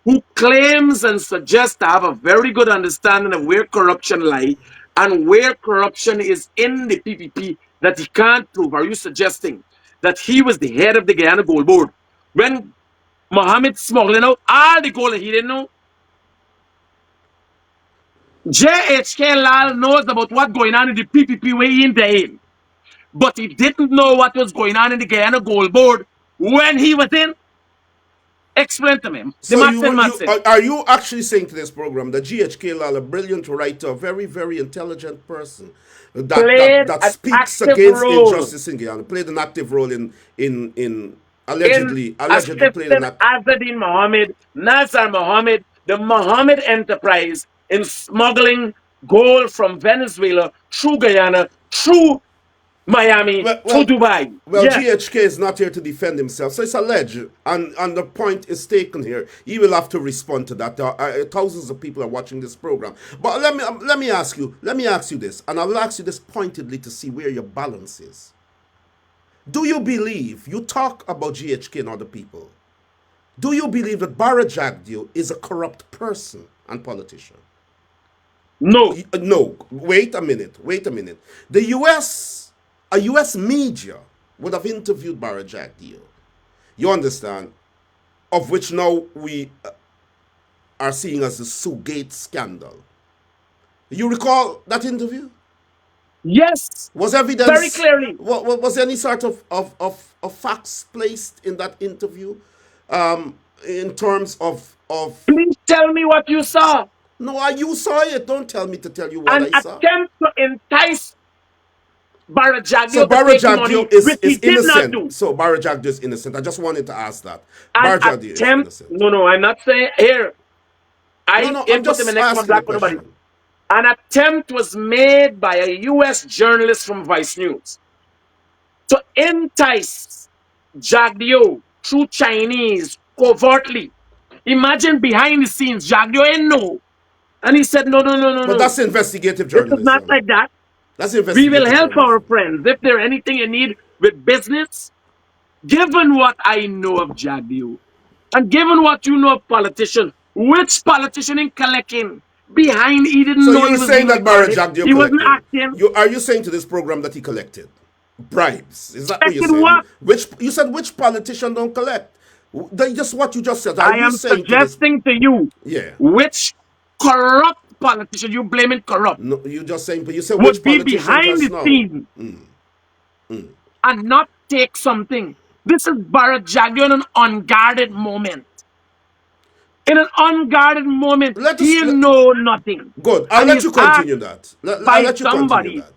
who claims and suggests to have a very good understanding of where corruption lies and where corruption is in the PPP that he can't prove? Are you suggesting that he was the head of the Guyana Gold Board when Mohammed smuggling out all the gold and he didn't know? JHK Lal knows about what's going on in the PPP way in there, but he didn't know what was going on in the Guyana Gold Board when he was in. Explain to me. The
So
maths and maths in.
are you actually saying to this program that GHK Lal, a brilliant writer, a very very intelligent person,
Played
that
an
speaks
active
against
role
injustice in Guyana, played an active role in
in
allegedly played
assisting
an act.
Azadin Mohammed, Nazar Mohammed, the Mohammed enterprise in smuggling gold from Venezuela through Guyana, through Miami,
Well,
through
well,
Dubai.
well,
Yes.
GHK is not here to defend himself, so it's alleged, and the point is taken here. He will have to respond to that. There are, thousands of people are watching this program. But let me ask you this, and I'll ask you this pointedly to see where your balance is. Do you believe you talk about GHK and other people? Do you believe that Bara Jagdeo is a corrupt person and politician?
No.
No, wait a minute. Wait a minute. A U.S. media would have interviewed Bara Jagdeo. You understand? Of which now we are seeing as the Sugate scandal. You recall that interview?
Yes.
Was
Very
evidence?
clearly.
Was any sort of facts placed in that interview, in terms of?
Please tell me what you saw.
No, you saw it. Don't tell me to tell you what
An
I saw.
attempt to entice
So
Barajagio to take money,
Barajagio
which he
is
did not
innocent.
do.
So Barajagio is innocent. I just wanted to ask that.
An
Barajagio is
attempt,
innocent.
no, I'm not saying here.
No,
I
no, I'm
ain't put him in
just
next one
asking a
black for nobody.
question.
An attempt was made by a US journalist from Vice News to entice Jagdio through Chinese covertly. Imagine behind the scenes, Jagdio ain't know. And he said, no, no, no, no,
But
no.
that's investigative
It is not
journalism.
like that.
That's
We will
investigative
help our
journalism.
friends. If there anything you need with business, given what I know of Jagdeo, and given what you know of politician, which politician in collecting behind he didn't
So
know he
you're
was
saying
being
that Barra
recorded.
Jagdeo
He wasn't
collected?
acting.
Are you saying to this program that he collected bribes? Is that what you're
Checking
saying?
what?
Which you said which politician don't collect? Just what you just said. Are
I
you
am
saying to this?
suggesting to you
Yeah.
which corrupt politician you blaming corrupt
No, you just saying. But you said which
would be
politician
behind
just
the
now?
scene and not take something. This is Bharat Jagdeo in an unguarded moment. In an unguarded moment,
Let us
he know nothing.
good. I'll
And
let
he's
you
asked
continue that. I'll
by
let you continue
somebody
that.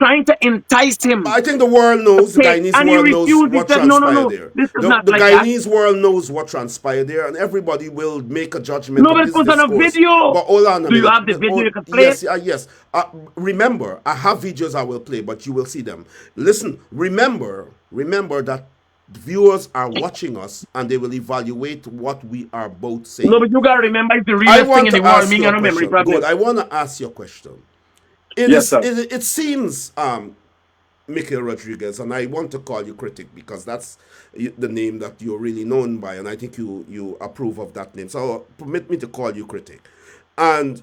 trying to entice
But
him
I think the world
to
knows, the
take.
Guyanese
And he
world knows
refused. He
what
said, no, no,
transpired
no,
there.
this is
The,
not
the
like that.
Guyanese world knows what transpired there, and everybody will make a judgment
No,
of
but it
this
was on a
discourse.
video.
But hold on a
Do you
minute.
have the video?
Oh,
You can play it.
yes, yes. Remember, I have videos I will play, but you will see them. Listen, remember that viewers are watching us, and they will evaluate what we are both
No,
saying.
but you gotta remember it's the
I
realest thing
want
in the
to
world. Me
ask
and
you a
no memory
question. Good.
problem.
I want to ask you a question.
Yes, sir.
It seems Mikhail Rodrigues, and I want to call you critic because that's the name that you're really known by, and I think you approve of that name. So permit me to call you critic. And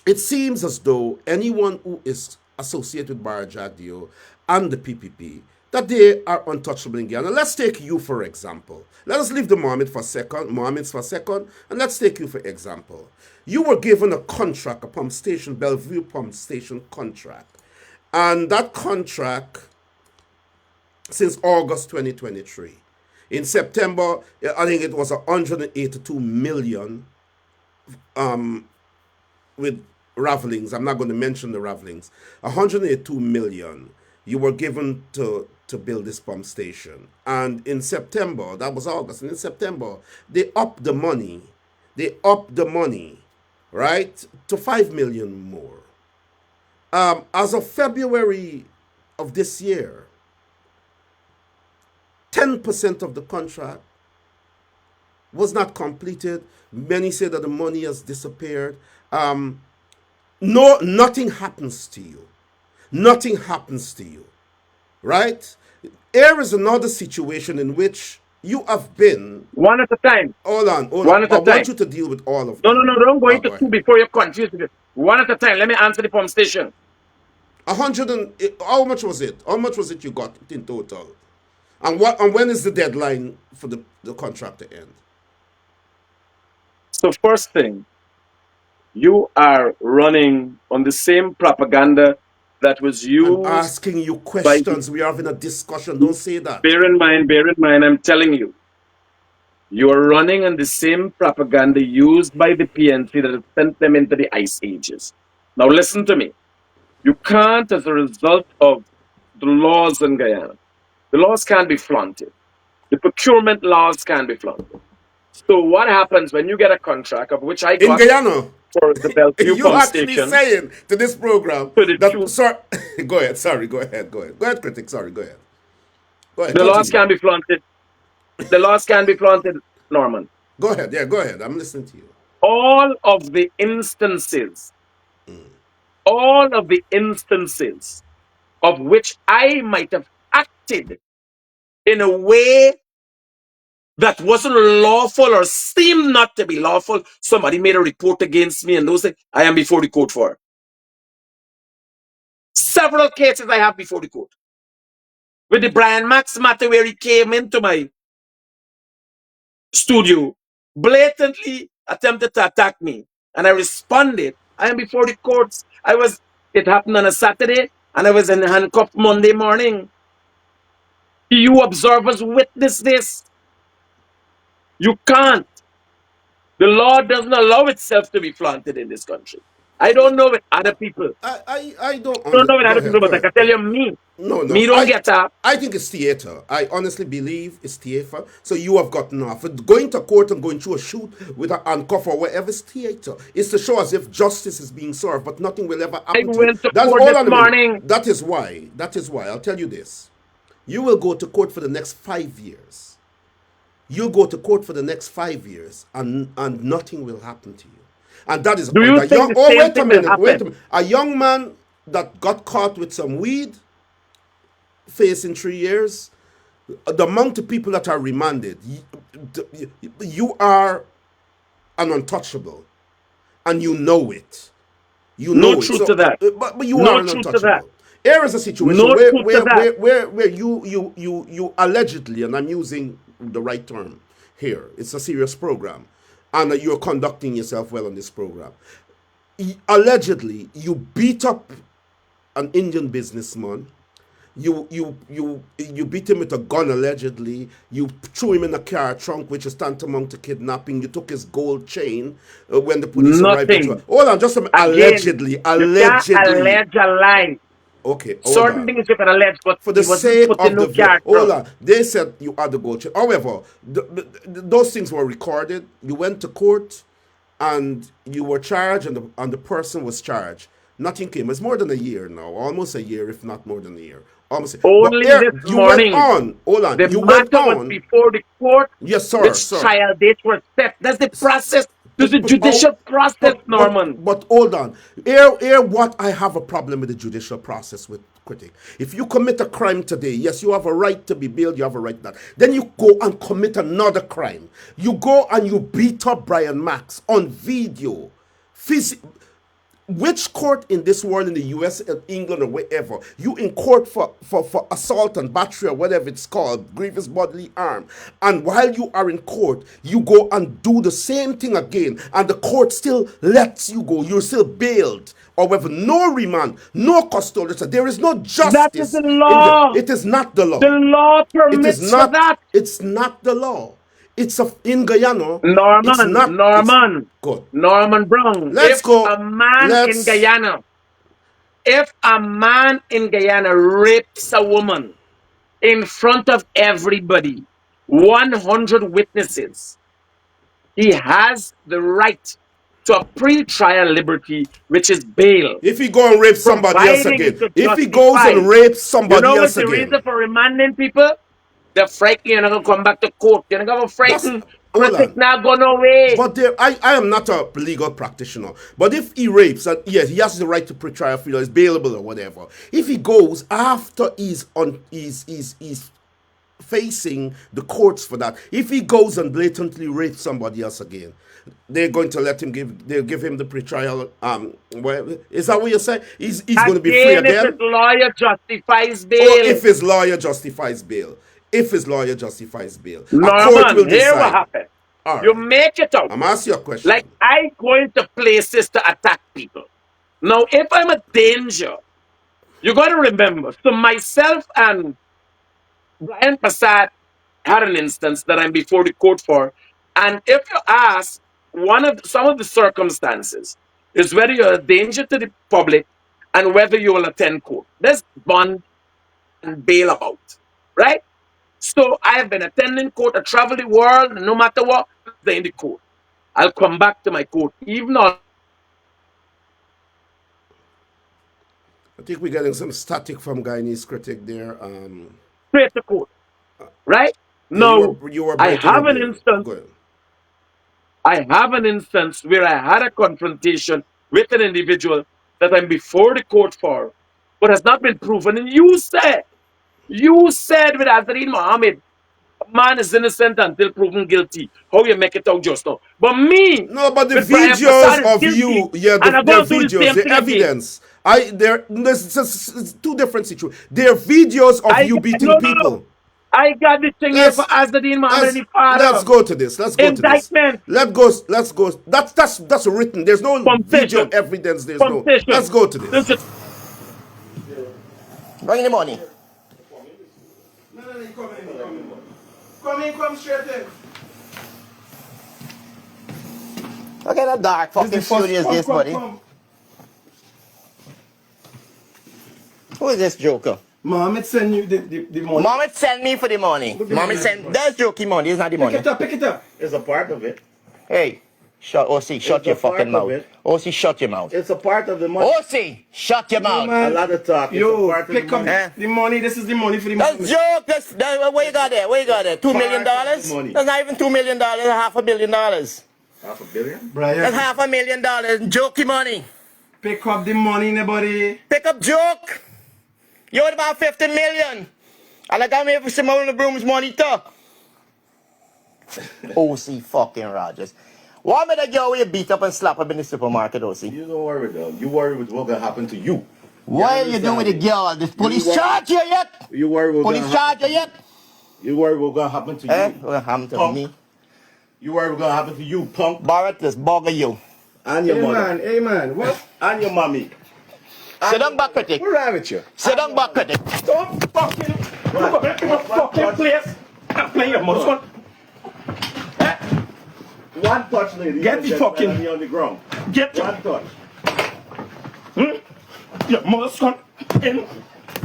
it seems as though anyone who is associated with Barra Jagdeo and the PPP, that they are untouchable in Guyana. Let's take you for example. Let us leave the Mohammeds for a second, and let's take you for example. You were given a contract, a pump station, Bellevue pump station contract. And that contract since August 2023. In September, I think it was 182 million with ravelings. I'm not going to mention the ravelings. 182 million you were given to build this pump station. And in September, that was August, and in September, they upped the money. They upped the money, right, to 5 million more. As of February of this year, 10% of the contract was not completed. Many say that the money has disappeared. No, nothing happens to you. Nothing happens to you, right? Here is another situation in which you have been.
One at a time.
Hold on, hold on.
One at
I
a
want
time.
you to deal with all of
No, no,
them.
no, don't go into
Go
two
ahead.
before you're confused. One at a time. Let me answer the pump station.
100 and how much was it? How much was it you got in total? And when is the deadline for the contract to end?
So first thing, you are running on the same propaganda that was
I'm
used
asking you
by
questions. We are having a discussion. Don't say that.
bear in mind, I'm telling you, you are running on the same propaganda used by the PNC that has sent them into the ice ages. Now listen to me. You can't, as a result of the laws in Guyana, the laws can't be flaunted. The procurement laws can't be flaunted. So what happens when you get a contract, of which I
In
got
Guyana,
for the Bellevue
you
pump
actually
station,
saying to this program
to the
that,
tune,
sir, go ahead. Sorry, go ahead. Go ahead. Go ahead, critic. Sorry, go ahead. Go ahead.
the laws
Continue.
can be flaunted. The laws can be flaunted, Norman.
Go ahead. Yeah, go ahead. I'm listening to you.
All of the instances, all of the instances of which I might have acted in a way that wasn't lawful or seemed not to be lawful, somebody made a report against me and those things, I am before the court for. Several cases I have before the court. With the Brian Max matter where he came into my studio, blatantly attempted to attack me, and I responded. I am before the courts. It happened on a Saturday, and I was in handcuffed Monday morning. You observers witness this. You can't. The law doesn't allow itself to be flaunted in this country. I don't know with other people.
I don't
I don't know with
go
other
ahead.
people,
Go
but I
ahead.
can tell you me.
No,
Me
no.
don't get up.
I think it's theater. I honestly believe it's theater. So you have gotten off. Going to court and going through a shoot with an handcuff or whatever is theater. It's to show as if justice is being served, but nothing will ever
I
happen to you.
went to
That's
court
hold
this
on a minute.
morning.
That is why. That is why. I'll tell you this. You will go to court for the next 5 years. You'll go to court for the next 5 years, and nothing will happen to you.
And that is a
Do
point.
you think the same
Wait a
thing will
minute, wait a
happen?
minute. A young man that got caught with some weed, facing 3 years, the amount of people that are remanded, you are an untouchable, and you know it. You
No
know it.
truth
So,
to that.
but you are
No
an
truth to that.
untouchable. Here is a situation
No
where
truth to that.
you allegedly, and I'm using the right term here, it's a serious program, and you're conducting yourself well on this program. Allegedly, you beat up an Indian businessman. You beat him with a gun allegedly. You threw him in a car trunk, which is tantamount to kidnapping. You took his gold chain when the police arrived.
Nothing.
Hold on, just a minute.
Again,
Allegedly,
you can't
allegedly.
allege a lie.
Okay, hold
Certain
on.
things you can allege, but
For the
he wasn't
sake
put in
of
no
the
car
hold
trunk.
on, they said you had the gold chain. However, those things were recorded. You went to court, and you were charged, and the person was charged. Nothing came. It's more than a year now, almost a year, if not more than a year. Almost. But
Only
here
this
you went
morning,
on. Hold on,
the
you went
matter was
on.
before the court,
Yes, sir,
which
sir.
trial dates were set. That's the process. There's a
Oh,
judicial process, Norman.
but hold on. Here what I have a problem with the judicial process with critic. If you commit a crime today, yes, you have a right to be bailed, you have a right to that. Then you go and commit another crime. You go and you beat up Brian Max on video. Which court in this world, in the US, England, or wherever, you in court for assault and battery or whatever it's called, grievous bodily harm, and while you are in court, you go and do the same thing again, and the court still lets you go, you're still bailed, or with no remand, no custodial, there is no
That is the
justice
law.
it is not the
The
law.
law
It is
permits for
not,
that.
it's not the law. In Guyana, it's
Norman,
not, it's
Norman,
good.
Norman Brown.
Let's go. Let's
If a man in Guyana rapes a woman in front of everybody, 100 witnesses, he has the right to a pre-trial liberty, which is bail,
If he go and rape somebody else
providing he
again,
could
if he goes
justify.
and rapes
You
somebody
know what's
else
the
again,
reason for remanding people? They're frightened you're not going to come back to court. You're not going to
that's
frighten.
hold
Critic
on.
now gone away.
But I am not a legal practitioner. But if he rapes, and yes, he has the right to pre-trial freedom, is bailable or whatever. If he goes after he's facing the courts for that, if he goes and blatantly rapes somebody else again, they're going to let him they'll give him the pre-trial. Well, is that what you say? He's going to be free
Again, if
again?
his lawyer justifies
Or
bail.
if his lawyer justifies bail. If his lawyer justifies bail. A court will
Norman, here what
decide.
happened.
All
You
right.
make it out.
I'm asking you a question.
Like I go into places to attack people. Now, if I'm a danger, you got to remember. So myself and Brian Passat had an instance that I'm before the court for. And if you ask, some of the circumstances is whether you're a danger to the public and whether you will attend court. There's bond and bail about, right? So I have been attending court. I travel the world, and no matter what, they're in the court. I'll come back to my court, even on
I think we're getting some static from Guyanese critic there.
straight to court, right?
Yeah,
No,
you were
I
breaking
have
up
an
there.
instance.
Go ahead.
I have an instance where I had a confrontation with an individual that I'm before the court for, but has not been proven. And you said with Azreen Mohammed, a man is innocent until proven guilty. How you make it out just now? But me,
No, but the
with Brian
videos
Passad is
of
guilty,
you, yeah,
and I'm
their
going to do the
videos,
same
the
thing again.
evidence. There's two different situations. There are videos of you beating
No.
people.
I got the thing here for
Let's
Azadine Mohammed and
let's
the father.
let's go to this. Let's go to this.
Indictment,
Let's go. That's written. There's no video
confession,
evidence. There's no. Let's
confession.
go to this.
Bring in the money.
No, come straight in.
Look at that dark fucking studio is this, buddy. Who is this joker?
Mohammed send you the money.
Mohammed send me for the money. Mohammed send. That's jokey money. It's not the money.
Pick it up.
It's a part of it.
Hey, OC, shut your
a part
fucking
of
mouth.
it.
OC, shut your mouth.
It's a part of the money.
OC, shut your mouth.
A lot of talk. It's a
Yo,
part of
pick
the
up
money.
the money. This is the money for the
That's
money.
joke. That's what you got there. What you got there? $2 million?
Part of
That's
the money.
not even $2 million. $500 million.
$500 million?
Brian,
That's $500,000 jokey money.
pick up the money, nobody.
Pick up joke. You owe about 50 million. And I got me for some of the Browne's money too. OC fucking Rogers. Why am I that girl you beat up and slap up in the supermarket, OC?
You don't worry, though. You worry with what's going to happen to you.
What are you doing with the girl? This police charge you yet?
You worry what's
Police charge you yet?
You worry what's going to happen to you.
What happened to
Punk.
me?
You worry what's going to happen to you, punk.
Barrett, this bugger you.
And your
Hey
mother.
man, hey man, what?
And your mommy.
Sit down back critic.
What's wrong with you?
Sit down back critic.
Don't fucking go back to the fucking place. I'm playing your mother's one.
One touch, lady.
Get the
Just
fucking-
land me on the ground.
Get your,
One touch.
your mother's one in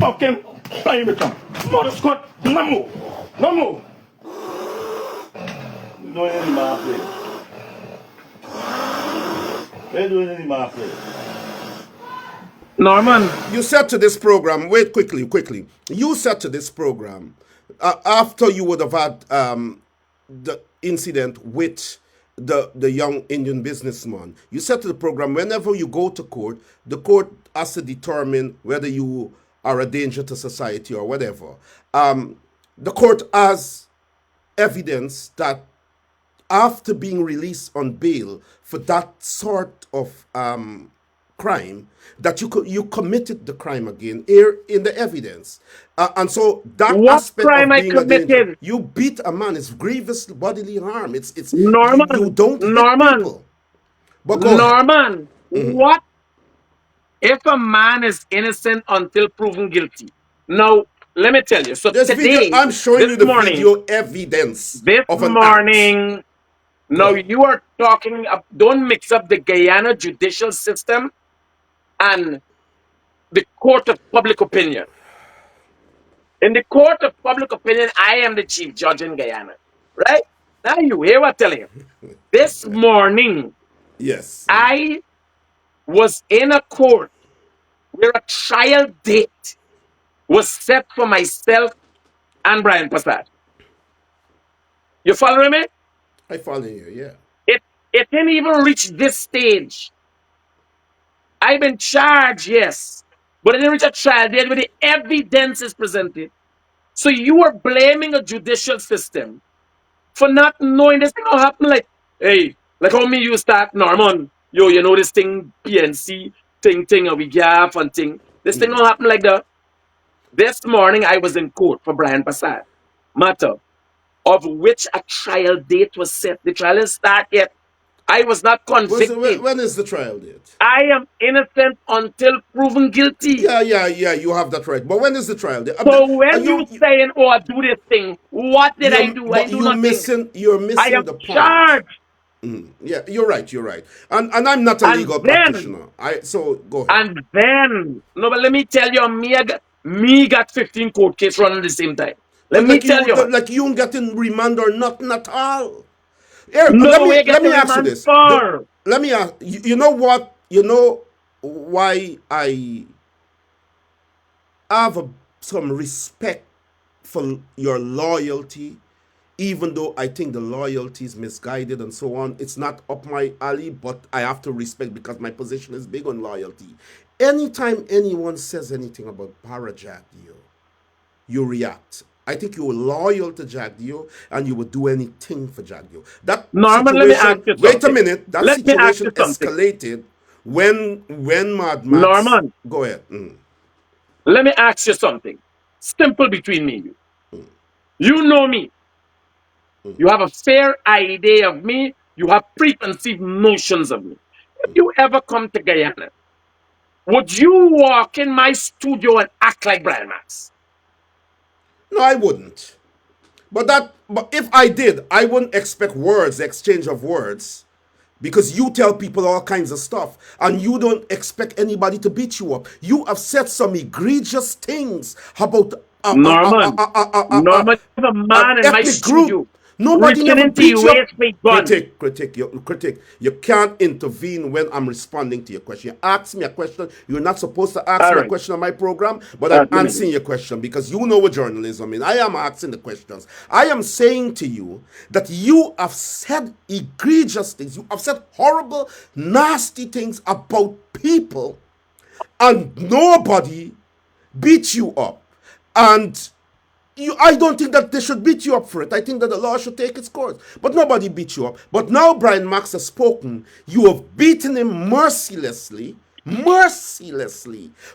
fucking playing with them. Mother's one, no move. No move.
You doing any my play? They're doing any my play.
Norman,
You said to this program, wait quickly. You said to this program, after you would have had the incident with the young Indian businessman, you said to the program, whenever you go to court, the court has to determine whether you are a danger to society or whatever. The court has evidence that after being released on bail for that sort of crime, that you committed the crime again here in the evidence, and so that
What
aspect
crime
of
I
being a danger,
committed?
you beat a man. It's grievous bodily harm. It's
Norman,
you don't hit
Norman,
people. But go ahead.
Norman, what if a man is innocent until proven guilty? Now, let me tell you. So
This
today,
video, I'm showing
this
you the
morning,
video evidence
this
of an act.
morning, now
ahead.
you are talking, don't mix up the Guyana judicial system and the court of public opinion. In the court of public opinion, I am the chief judge in Guyana. Right? Now you hear what I'm telling you. This morning,
Yes.
I was in a court where a trial date was set for myself and Brian Passad. You following me?
I follow you, yeah.
It didn't even reach this stage. I've been charged, yes, but it didn't reach a trial date where the evidence is presented. So you are blaming a judicial system for not knowing this thing will happen. Like, hey, like how me you start Norman, yo, you know this thing PNC thing and we gap and thing. This thing don't happen like that. This morning I was in court for Brian Passad. Matter of which a trial date was set. The trial is start yet. I was not convicted.
When is the trial date?
I am innocent until proven guilty.
Yeah, you have that right. But when is the trial date?
So when you saying, "Oh, I do this thing," what did I do? I do nothing.
You're
I
missing
am
the point.
charged,
Yeah, you're right. And I'm not a
And
legal
then-
practitioner. So go ahead.
and then no, but let me tell you, me got 15 court cases running at the same time. Let me tell you,
like you don't get in remand or nothing at all. Here,
no,
let
we
me
get the
ask you
remand
this.
for.
Let me ask you know what? You know why I have some respect for your loyalty, even though I think the loyalty is misguided and so on. It's not up my alley, but I have to respect because my position is big on loyalty. Anytime anyone says anything about Parajack, you react. I think you were loyal to Jack Dio and you would do anything for Jack Dio. That
Norman, let me ask you
wait a
something.
minute. That
Let me ask
situation
you something.
escalated when Mad Max.
Norman.
Go ahead.
Let me ask you something. Simple between me and you. You know me. You have a fair idea of me. You have preconceived notions of me. If you ever come to Guyana, would you walk in my studio and act like Brian Max?
No, I wouldn't. But if I did, I wouldn't expect exchange of words. Because you tell people all kinds of stuff and you don't expect anybody to beat you up. You have said some egregious things about
Norman, Norman, you have a man in my
ethnic
studio.
group. Nobody
reaching
never
into
beat
your
you up.
waist with gun.
Critic, you can't intervene when I'm responding to your question. You ask me a question. You're not supposed to ask
All
me a
right.
question on my program, but
All
I'm
right, let me do
answering
it.
your question because you know what journalism is. I am asking the questions. I am saying to you that you have said egregious things. You have said horrible, nasty things about people, and nobody beat you up. And I don't think that they should beat you up for it. I think that the law should take its course. But nobody beat you up. But now Brian Max has spoken. You have beaten him mercilessly,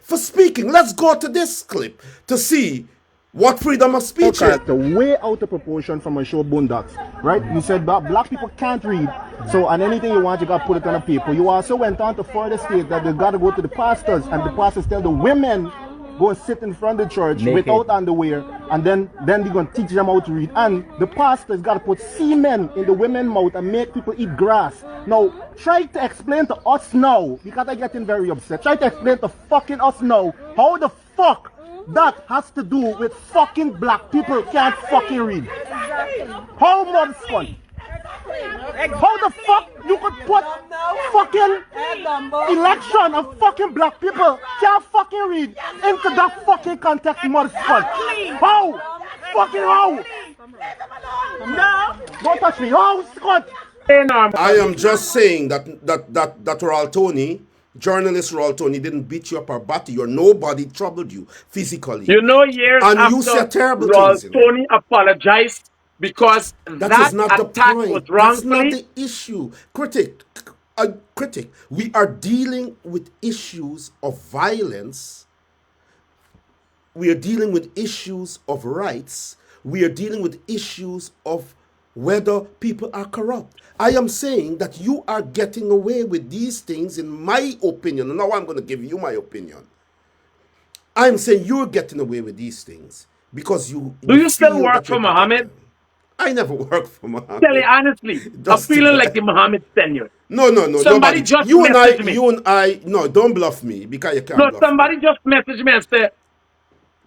for speaking. Let's go to this clip to see what freedom of speech is.
Character way out of proportion from a show Boondocks, right? You said that black people can't read, so and anything you want, you got to put it on the paper. You also went on to further state that they got to go to the pastors, and the pastors tell the women go and sit in front of the church without underwear, and then they're going to teach them how to read. And the pastors got to put semen in the women's mouth and make people eat grass. Now, try to explain to us now, because I'm getting very upset. Try to explain to fucking us now how the fuck that has to do with fucking black people can't fucking read. How much fun? How the fuck you could put fucking election of fucking black people can't fucking read into that fucking context, motherfucker? How? Fucking how? No. Don't touch me. How, Scott?
I am just saying that Royal Tony, journalist Royal Tony, didn't beat you up or batter you, or nobody troubled you physically.
You know, years
And you
after
said terrible
Royal
things.
Tony apologized because
That is
that
not the
attack was
point. That's not
wrongfully.
the issue. Critic, we are dealing with issues of violence. We are dealing with issues of rights. We are dealing with issues of whether people are corrupt. I am saying that you are getting away with these things, in my opinion. And now I'm going to give you my opinion. I'm saying you're getting away with these things because
Do you still
feel
work
that
for
you're
Muhammad?
I never worked for
Tell you
Muhammad.
honestly, I'm
Dusty.
feeling like the Muhammad tenure.
No,
Somebody
nobody.
just messaged me.
No, don't bluff me because you can't
No,
bluff me.
somebody just messaged me and said,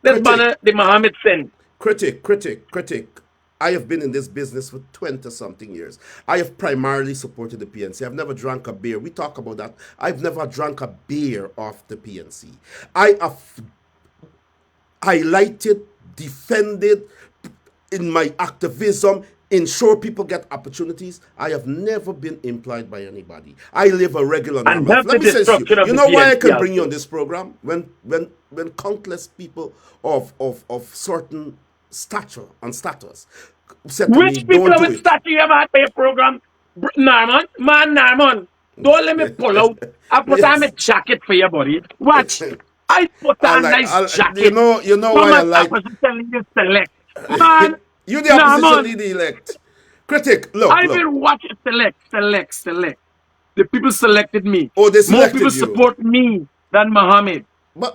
this
Critic,
banner, the Muhammad sent.
critic. I have been in this business for 20 something years. I have primarily supported the PNC. I've never drank a beer. We talk about that. I've never drank a beer off the PNC. I have highlighted, defended in my activism, ensure people get opportunities. I have never been employed by anybody. I live a regular
And
normal life.
help the
Let me say this to
destruction
you.
of
You
the
know why I
PNC
can bring you
also.
on this program? When countless people of certain stature and status said to me,
Which people
don't
are
do
with
it.
statue you ever had by a program? Narman, don't let me pull out. I put on a
Yes.
jacket for your body. Watch. I put on a nice jacket.
You know
Come
why I
on,
like
opposition leader select. Man,
you the opposition
Narman,
leader elect. Critic, look,
I
look.
will watch it select. The people selected me.
Oh, they
More people
selected you.
support me than Muhammad.
But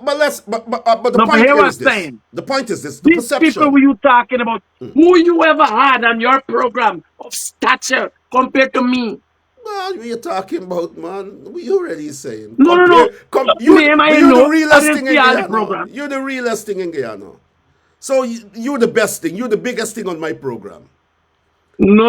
the
Now, but
point
here
here
what I'm
is this.
saying.
The point is this. The
These people
perception.
were you talking about, who you ever had on your program of stature compared to me?
Well, what you talking about, man? What you already saying?
No. Name
But
I
you're the
know. I
realest
didn't
thing
see
in
all the
Guyana.
program.
You're the realest thing in Guyana. So you're the best thing. You're the biggest thing on my program.
No.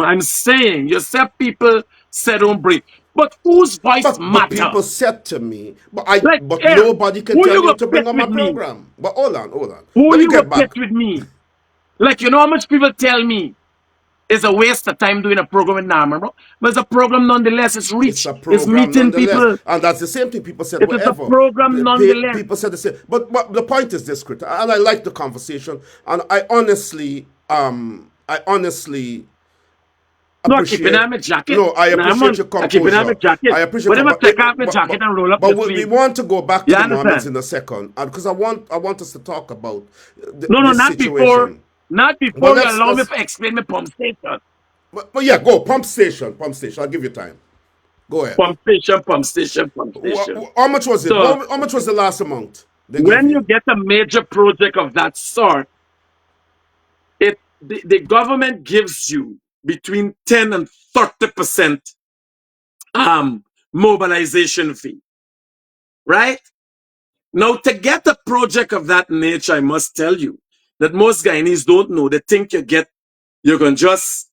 I'm saying you said people said don't break. But whose voice
But
matter?
people said to me,
Like
but
here,
nobody can
who
tell
you
you
go
to bring
pit
on my
with me?
program. But hold on.
Who
Let me
you go
get
pit
back.
with me? Like you know how much people tell me it's a waste of time doing a program with Nama, bro. But it's a program nonetheless. It's
It's
rich.
a
It's
program
meeting
nonetheless.
people.
And that's the same thing people said,
It is a
whatever.
program nonetheless.
People said the same. But the point is this, Chris, and I like the conversation, and I honestly
No, I keep it
appreciate.
on my jacket.
No, I
Nah,
appreciate
man,
your
I keep it on my
composure.
jacket.
I appreciate,
Whenever I take off my jacket and roll up
but
the
we
sleeve.
want to go back
You
to the Mohammeds
understand?
in a second, because I want us to talk about
No,
this
not before.
situation.
Not
But
before you allow me to explain my pump station.
but yeah, go pump station. I'll give you time. Go ahead.
Pump station.
How much was it?
So
How much was the last amount they gave
when you
you?
get a major project of that sort, the government gives you between 10 and 30% mobilization fee. Right? Now, to get a project of that nature, I must tell you that most Guyanese don't know. They think you get
You can just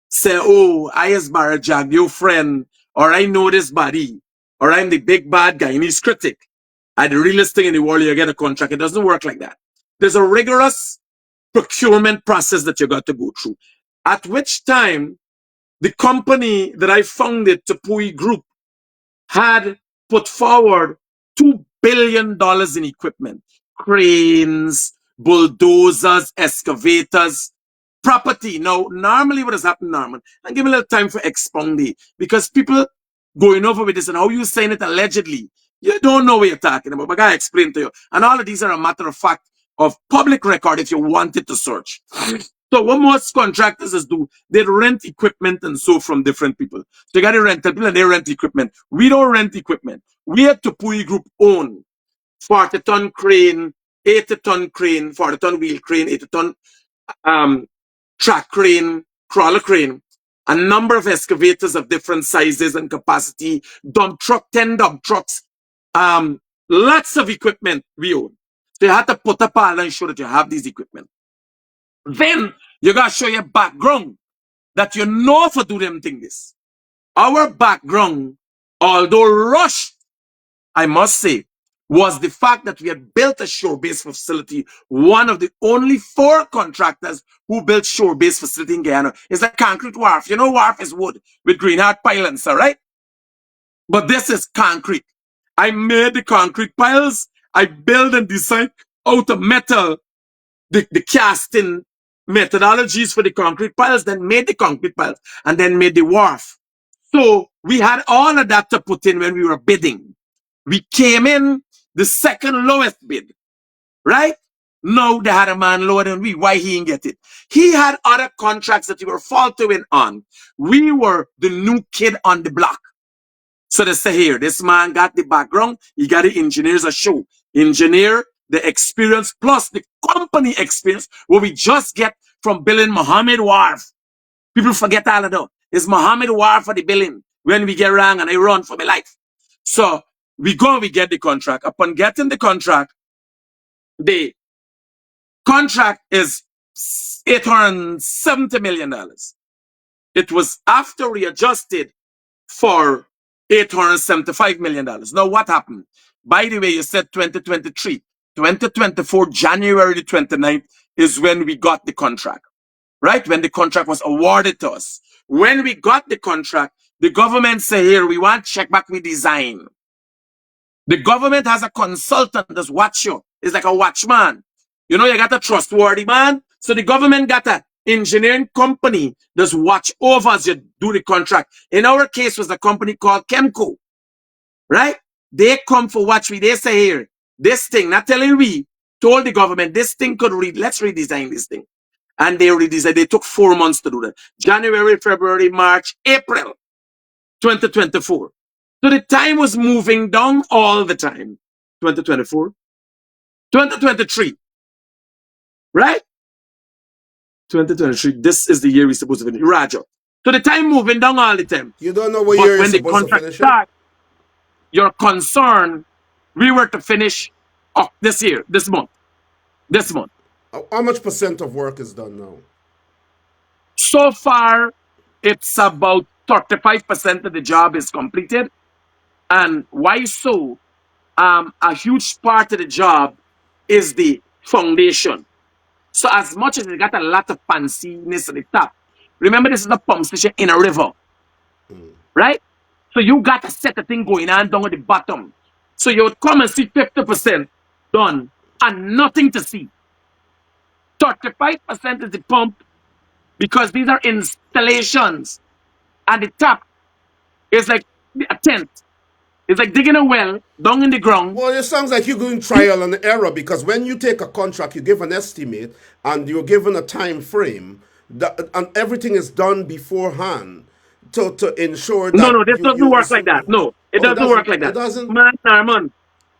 say, oh, I is Barajag, your friend, or I know this body, or I'm the big bad guy, and he's critic. I'm the realest thing in the world, you get a contract. It doesn't work like that. There's a rigorous procurement process that you got to go through. At which time, the company that I founded, Tupui Group, had put forward $2 billion in equipment, cranes, bulldozers, excavators, property. Now, normally what has happened, Norman, and give me a little time for expounding, because people going over with this and how you saying it allegedly, you don't know what you're talking about, but I explain to you. And all of these are a matter of fact of public record if you wanted to search. So what most contractors is do, they rent equipment and so from different people. So you got to rent people and they rent equipment. We don't rent equipment. We at Tupui Group own 40-ton crane, 80-ton crane, 40-ton wheel crane, 80-ton track crane, crawler crane, a number of excavators of different sizes and capacity, dump truck, 10 dump trucks, lots of equipment we own. So you have to put up all and show that you have these equipment. Then you gotta show your background that you know for do them things. Our background, although rushed, I must say, was the fact that we had built a shore-based facility. One of the only 4 contractors who built shore-based facility in Guyana is a concrete wharf. You know, wharf is wood with greenheart pylons, all right? But this is concrete. I made the concrete piles. I built and designed out of metal the casting methodologies for the concrete piles, then made the concrete piles, and then made the wharf. So we had all of that to put in when we were bidding. We came in the second lowest bid, right? No, they had a man lower than we. Why he didn't get it? He had other contracts that we were faltering on. We were the new kid on the block. So they say here, this man got the background, he got the engineers a show. Engineer, the experience, plus the company experience, what we just get from billing Mohammed Wharf. People forget all of that. It's Mohammed Wharf for the billing when we get wrong and I run for my life. So we go and we get the contract. Upon getting the contract is $870 million. It was after we adjusted for $875 million. Now, what happened? By the way, you said 2023. 2024, January the 29th is when we got the contract, right? When the contract was awarded to us. When we got the contract, the government said, here, we want check back with design. The government has a consultant that's watch you. It's like a watchman. You know, you got a trustworthy man. So the government got an engineering company that's watch over as you do the contract. In our case, was a company called Chemco, right? They come for watch me. They say here, this thing, not telling we, told the government this thing could read. Let's redesign this thing. And they redesigned. They took 4 months to do that. January, February, March, April 2024. So the time was moving down all the time. 2024, 2023, right? 2023. This is the year we're supposed to finish. Roger. So the time moving down all the time.
You don't know what
But
year you're
when the
supposed to
contract
finish it?
starts, you're concerned we were to finish this year, this month. This month.
How much percent of work is done now?
So far, it's about 35% of the job is completed. And why so? A huge part of the job is the foundation. So as much as it got a lot of fanciness at the top, remember this is a pump station in a river, right? So you got to set the thing going on down at the bottom. So you would come and see 50% done and nothing to see. 35% is the pump because these are installations. And the top is like a tent. It's like digging a well down in the ground.
Well, it sounds like you're doing trial and error because when you take a contract, you give an estimate and you're given a time frame, and everything is done beforehand to ensure that
No, this doesn't work like that. No, it doesn't work like
It
that.
doesn't.
Man,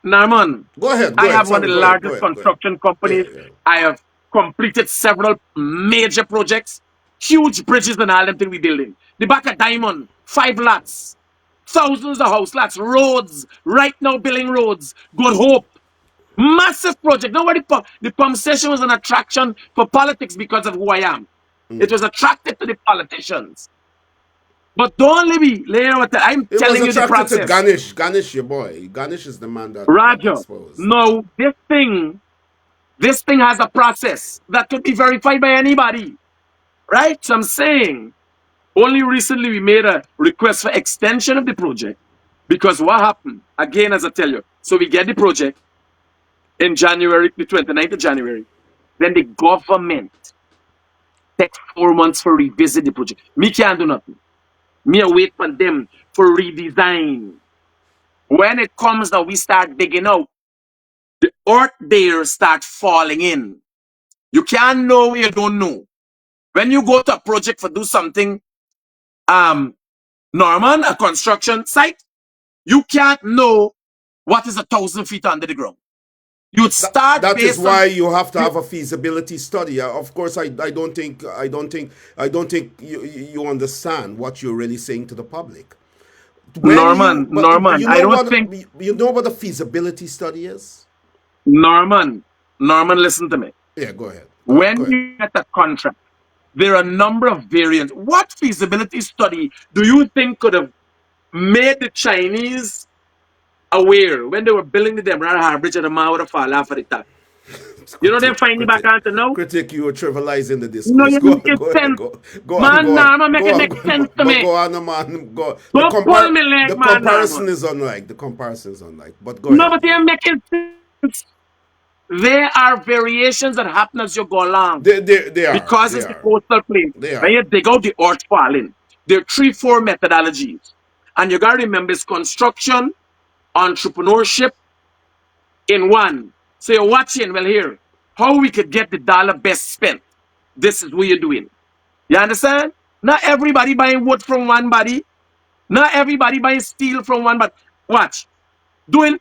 Narman,
Go ahead.
I have one of the
Sorry,
largest construction companies.
Yeah.
I have completed several major projects, huge bridges and all them thing we building. The back of Diamond, 5 lots, thousands of house lots, roads, right now building roads, Good Hope. Massive project. Nobody the pump station was an attraction for politics because of who I am. It was attracted to the politicians. But don't let me lay out that I'm
It was
telling you the
attracted to
process.
Ganesh. Ganesh, your boy. Ganesh is the man that
Roger,
exposed.
no, this thing has a process that could be verified by anybody. Right? So I'm saying only recently we made a request for extension of the project because what happened, again, as I tell you, so we get the project in January, the 29th of January, then the government takes 4 months for revisit the project. Me can't do nothing. Me a wait for them for redesign. When it comes now, we start digging out. The earth there start falling in. You can't know what you don't know. When you go to a project for do something, Norman, a construction site, you can't know what is 1,000 feet under the ground. You'd start
That is
based on
why you have to have a feasibility study. Of course, I don't think you understand what you're really saying to the public.
Norman. I don't think
You know what a feasibility study is?
Norman. Listen to me.
Yeah, go ahead. Go
When
ahead.
you get a contract, there are a number of variants. What feasibility study do you think could have made the Chinese aware when they were building the Demerara Bridge at the Mao fall off at the top? You know, they find the back answer now.
Critic, you are trivializing the
No,
discourse.
you
Go,
make
go ahead.
sense.
Go on.
Man,
Go on.
Norman, make
Go
it
on.
make sense to
But
me.
go on, man. Go.
Don't pull me leg,
The
man,
comparison
Norman.
is unlike. The comparison is unlike. But go
No,
ahead.
but they're making sense. There are variations that happen as you go along
They are.
because
They
it's the
are.
coastal plain.
They
When
are.
you dig out the earth falling, there are 3, 4 methodologies. And you got to remember it's construction, entrepreneurship in one. So you're watching, well, here, how we could get the dollar best spent. This is what you're doing. You understand? Not everybody buying wood from one body. Not everybody buying steel from one body. Watch. Doing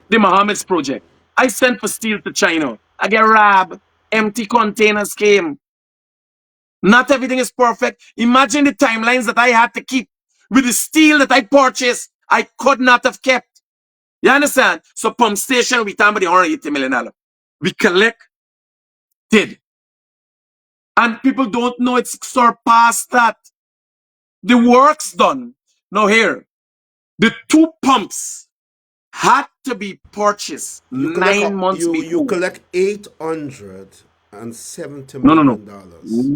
the Muhammad's project. I sent for steel to China. I get robbed. Empty containers came. Not everything is perfect. Imagine the timelines that I had to keep with the steel that I purchased. I could not have kept. You understand? So pump station, we talking about the $180 million. We collected. And people don't know it's surpassed that. The work's done. Now here, the 2 pumps had to be purchased
You collect
9 months
you
before.
collect $870
No.
million dollars.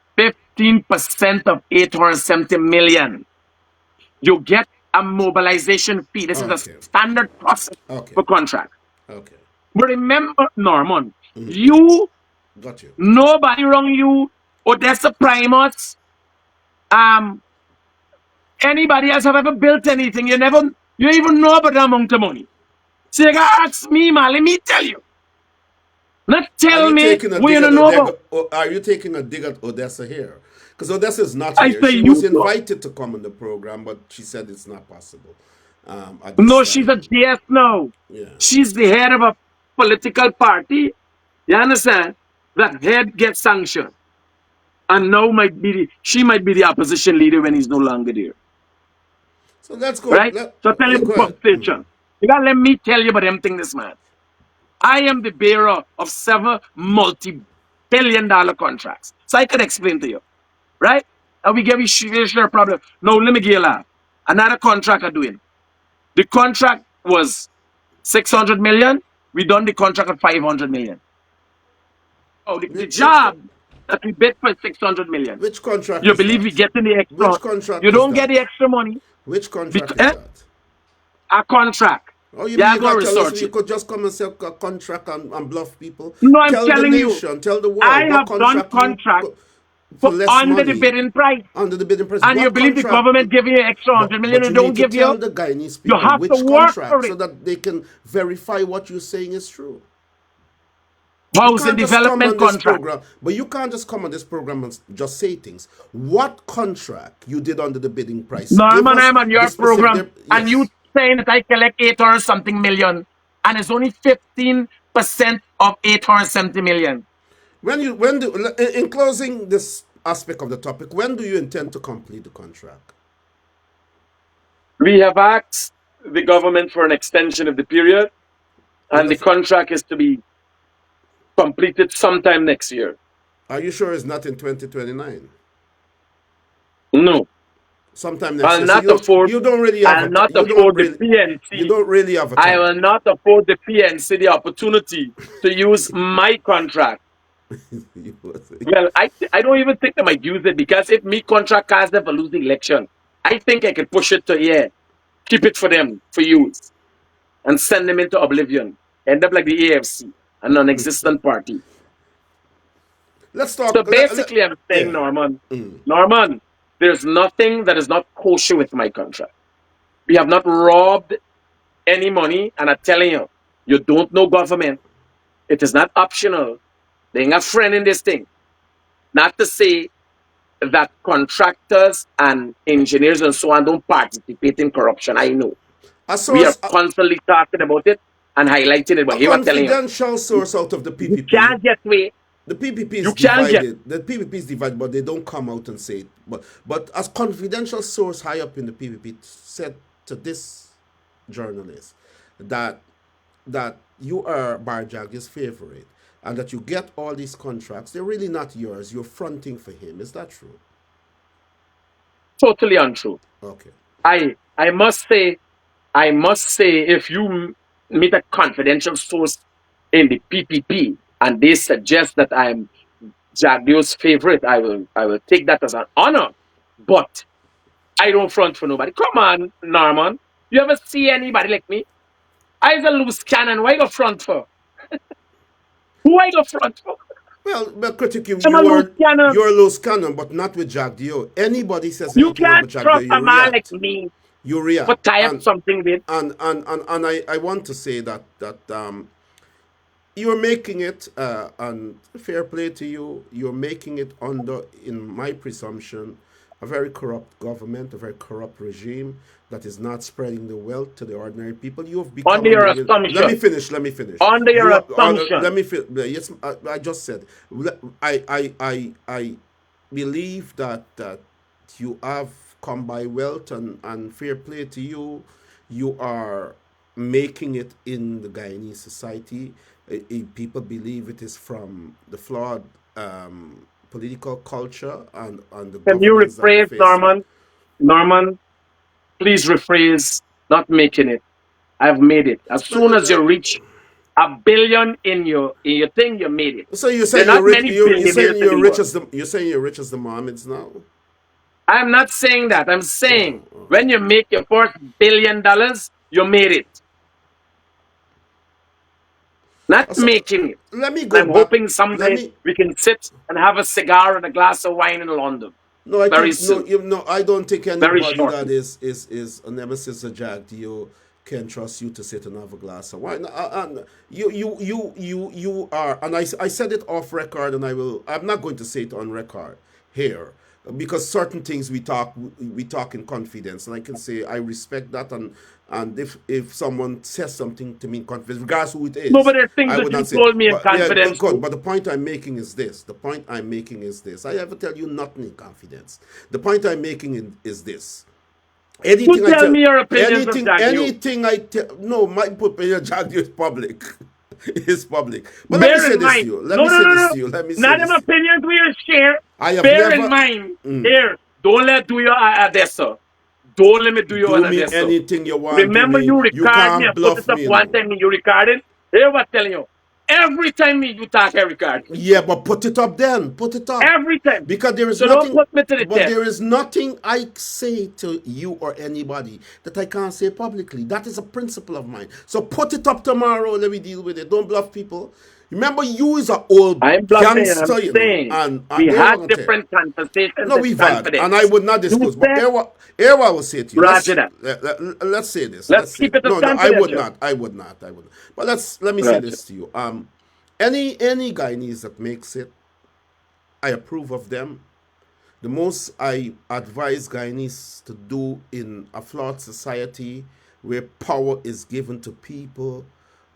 115% of 870 million. You get a mobilization fee. This is a
Okay.
standard process
Okay.
for contract.
Okay.
But remember, Norman, you,
Got you.
nobody wrong you, Odessa Primus, um, anybody else have ever built anything, you even know about the amount of money. So you gotta ask me, man, let me tell you. Not
Are
tell
you
me
taking a
what you
dig at
don't know about.
Are you taking a dig at Odessa here? Because Odessa is not
I
here.
say
She was
you know.
invited to come on the program, but she said it's not possible at this
No, she's a
time.
GS now.
Yeah.
She's the head of a political party. You understand? That head gets sanctioned. And now she might be the opposition leader when he's no longer there.
So let's go.
Right? So tell you
Go
about
ahead.
pump station. You gotta let me tell you about them thing this man. I am the bearer of 7 multi-billion-dollar contracts. So I could explain to you. Right? And we give you share problem. No, let me give you a laugh. Another contract I'm doing. The contract was 600 million. We done the contract at 500 million. Oh, the job that we bid for is 600 million.
Which contract
You
is
believe we
that?
getting the extra?
Which contract
You
is
don't get the
that?
extra money
Which contract
because
is that?
a contract.
Oh, you mean
Yeah,
you
go
can tell us
research
you
it.
could just come and say a contract and bluff people?
No, I'm
Tell the
telling you,
nation, tell the
I
world what
have done
contract
contract
for
for
less
under the
money
bidding price.
under the bidding price.
And you
What
believe the
contract?
government giving you extra 100 million
But
and
you
don't
need to
give you?
tell the Guyanese
You
people
have to
which
work
contract
for
so
it.
that they can verify what you're saying is true. You
Housing
can't just come
development
on this
contract.
program, but you can't just come on this program and just say things. What contract you did under the bidding price? Give
Norman,
us
I'm on
the
your
specific.
program and you
Yes.
saying that I collect 800 something million and it's only 15% of 870 million.
In closing this aspect of the topic, when do you intend to complete the contract?
We have asked the government for an extension of the period
Well,
and the contract is to be completed sometime next year.
Are you sure it's not in 2029?
No,
Sometime next
I'll
year. So
not afford.
you don't really have
I'll
a
not
you don't
afford the
really you
PNC.
don't really have a
I
time.
will not afford the PNC the opportunity to use my contract.
You will see.
Well, I don't even think they might use it because if me contract casts them for lose the election, I think I could push it to keep it for them for use and send them into oblivion. End up like the AFC, a non-existent party.
Let's
So
talk.
basically, I'm saying,
Yeah.
Norman, there's nothing that is not kosher with my contract. We have not robbed any money, and I'm telling you, you don't know government. It is not optional. Being a friend in this thing. Not to say that contractors and engineers and so on don't participate in corruption. I know.
A
We are
source,
constantly talking about it and highlighting it. But
a
here I'm telling you,
confidential source out of the
you
PPP.
can't get away.
The PPP
You
is
can't get.
divided. The PPP is divided, but they don't come out and say it. But as confidential source high up in the PPP said to this journalist that you are Barjag's favorite and that you get all these contracts. They're really not yours. You're fronting for him. Is that true?
Totally untrue.
Okay.
I must say, if you meet a confidential source in the PPP and they suggest that I'm Jagdio's favorite, I will take that as an honor. But I don't front for nobody. Come on, Norman. You ever see anybody like me? I's a loose cannon. Why go front for? Who I go front for?
Well, critic,
I'm a loose cannon.
you're loose cannon, but not with Jack Dio. Anybody says
You
anything
can't
about Jack Dio,
trust
you
a man like
react.
me
You
for
react.
tie up something with.
And I want to say that you're making it, and fair play to you, you're making it under, in my presumption, a very corrupt government, a very corrupt regime that is not spreading the wealth to the ordinary people. You have become
Under
a
your
million. Let me
assumption.
finish. Let me finish.
Under your
You are, let
assumption.
me yes, I just said. I believe that you have come by wealth, and fair play to you. You are making it in the Guyanese society. People believe it is from the flawed political culture and the
Can you
governance that we're
rephrase,
facing.
Norman? Norman, please rephrase not making it. I've made it. As
But
soon as you reach a billion in your thing, you made it.
so you're
There are
saying
not
you're rich.
many
You're
billionaires
saying
in
you're
the
rich
world.
as the. You're saying you're rich as the Mohammeds now.
I'm not saying that. I'm
Oh,
saying
okay.
when you make your first $1 billion, you made it. Not
So
making it.
let me go
I'm
back.
hoping
Let
someday
me.
we can sit and have a cigar and a glass of wine in London.
No, I
Very
think no.
soon.
You know, I don't think
Very
anybody that
shortly.
is a nemesis of Jack Dio can trust you to sit and have a glass of wine. You are, and I said it off record, and I will. I'm not going to say it on record here because certain things we talk in confidence, and I can say I respect that, and if someone says something to me in confidence, regardless who it
No, but
is,
there are things
I
that
would
you
not say.
told me in
But yeah,
confidence
good.
too.
But the point I'm making is this. The point I'm making is this. I ever tell you nothing in confidence. The point I'm making is this.
You
Anything I
tell
tell,
me your opinions of Jagdio.
anything I tell, no, my opinion, Jack, is public. It's public. But let me
Bear
say
in
this to
mind.
you. Let
No,
me
no,
say
no,
this
no.
to you. Let me say
Not an
this to you.
opinions we will share.
I have
Bear in
never
mind. Here, don't let do your Odessa. Don't let me do your
do me
Odessa.
anything you want to
Remember
me.
you
You
record me
can't
and put
bluff
it up
me
one
now.
time you recorded. Here what telling you. Every time me you talk, I record.
Yeah, but put it up then. Put it up.
Every time.
Because there is
So don't
nothing,
put me to the
but
test.
there is nothing I say to you or anybody that I can't say publicly. That is a principle of mine. So put it up tomorrow. Let me deal with it. Don't bluff people. Remember, you is an old
I'm bluffing. I'm
gangster,
saying we
and here
had
what I'm saying.
different conversations
No,
in
we've had, and I
confidence.
would not
You
disclose. But
said,
here what I will say to you.
Roger that.
Let's say this.
Let's
Let's say
keep it as
no, no. I would
confidential.
not. I would not. I would not. But let me say
Roger.
this to you. Any Guyanese that makes it, I approve of them. The most I advise Guyanese to do in a flawed society where power is given to people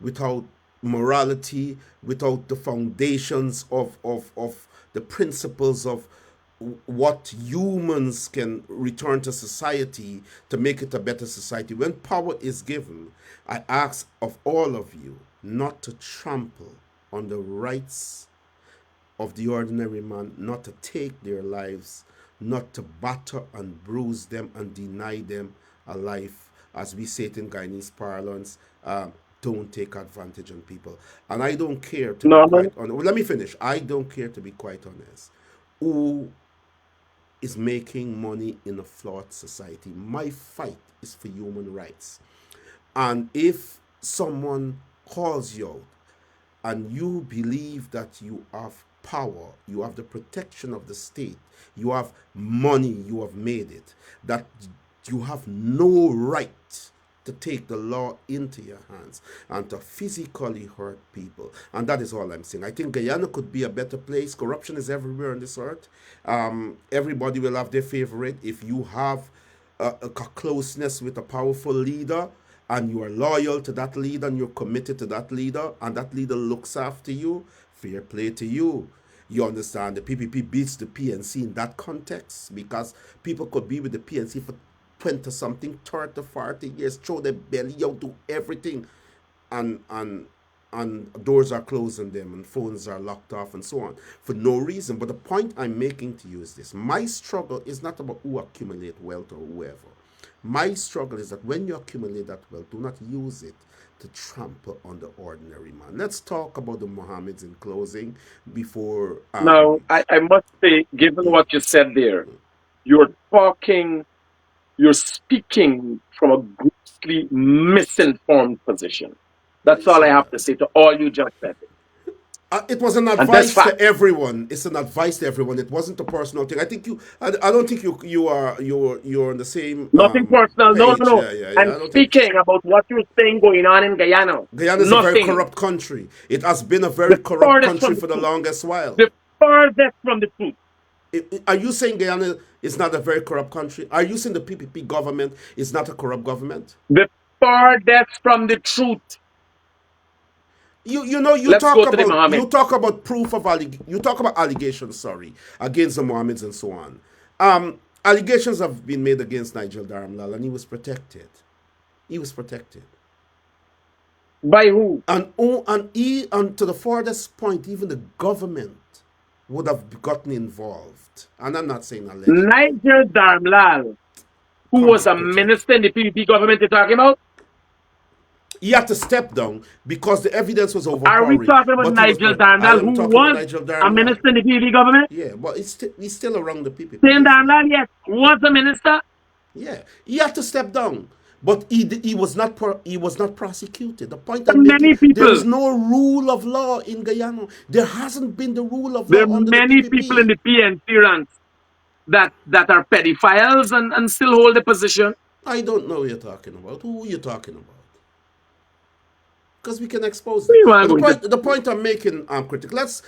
without morality, without the foundations of the principles of what humans can return to society to make it a better society. When power is given, I ask of all of you not to trample on the rights of the ordinary man, not to take their lives, not to batter and bruise them and deny them a life, as we say it in Guyanese parlance. Don't take advantage on people. And I don't care, to be
Norman,
quite honest. Well, let me finish. I don't care, to be quite honest, who is making money in a flawed society. My fight is for human rights. And if someone calls you out and you believe that you have power, you have the protection of the state, you have money, you have made it, that you have no right to take the law into your hands and to physically hurt people. And that is all I'm saying. I think Guyana could be a better place. Corruption is everywhere on this earth. Everybody will have their favorite. If you have a closeness with a powerful leader, and you are loyal to that leader and you're committed to that leader and that leader looks after you, fair play to you. You understand, the PPP beats the PNC in that context, because people could be with the PNC for 20 something, 30, 40 years, throw their belly out, do everything, and doors are closed on them and phones are locked off and so on for no reason. But the point I'm making to you is this: my struggle is not about who accumulate wealth or whoever. My struggle is that when you accumulate that wealth, do not use it to trample on the ordinary man. Let's talk about the Mohammeds in closing before.
now I must say, given what you said there, you're talking, you're speaking from a grossly misinformed position.
Why
That's
you
all
say
I have to
that?
say to all you just said.
It was an
And that's
advice to
fact.
everyone. It's an advice to everyone. It wasn't a personal thing. I think you. I don't think you're on the same
Nothing personal. No, no,
page.
no.
Yeah, yeah,
I'm
yeah. I don't think.
speaking about what you're saying going on in Guyana.
Guyana is a very
Nothing.
corrupt country. It has been a very
The
corrupt
furthest
country
from the
for the
truth.
longest while.
The furthest from the truth.
Are you saying Guyana is not a very corrupt country? Are you saying the PPP government is not a corrupt government?
The furthest from the truth.
You know you
Let's
talk
go to the
about
Mohammed.
proof of you talk about allegations, sorry, against the Mohammeds and so on. Allegations have been made against Nigel Darmlal, and he was protected. He was protected.
By who?
And to the farthest point, even the government would have gotten involved. And I'm not saying allegedly.
Nigel Darmlal, who
Come
was
on,
a
Kucha.
minister in the PPP government you're talking about?
He had to step down because the evidence was
Are we
overpowering.
talking about
But he was.
Nigel
I
Darmlal,
am
who
talking about
was
Nigel
a
Darmlal.
minister in the PPP government?
Yeah, but he's still around the
Saying
PPP, isn't he?
Darmlal, yes, was a minister.
Yeah, he had to step down, but he was not he was not prosecuted. The point
There
I'm
are
making:
many
there
people.
is no rule of law in Guyana. There hasn't been the rule of
There are
law under the
many people in
PPP.
the PNC ranks that are pedophiles and still hold the position.
I don't know what you're talking about. Who are you talking about? Because we can expose them.
You want
But
to go into
the point I'm making, critic. Let's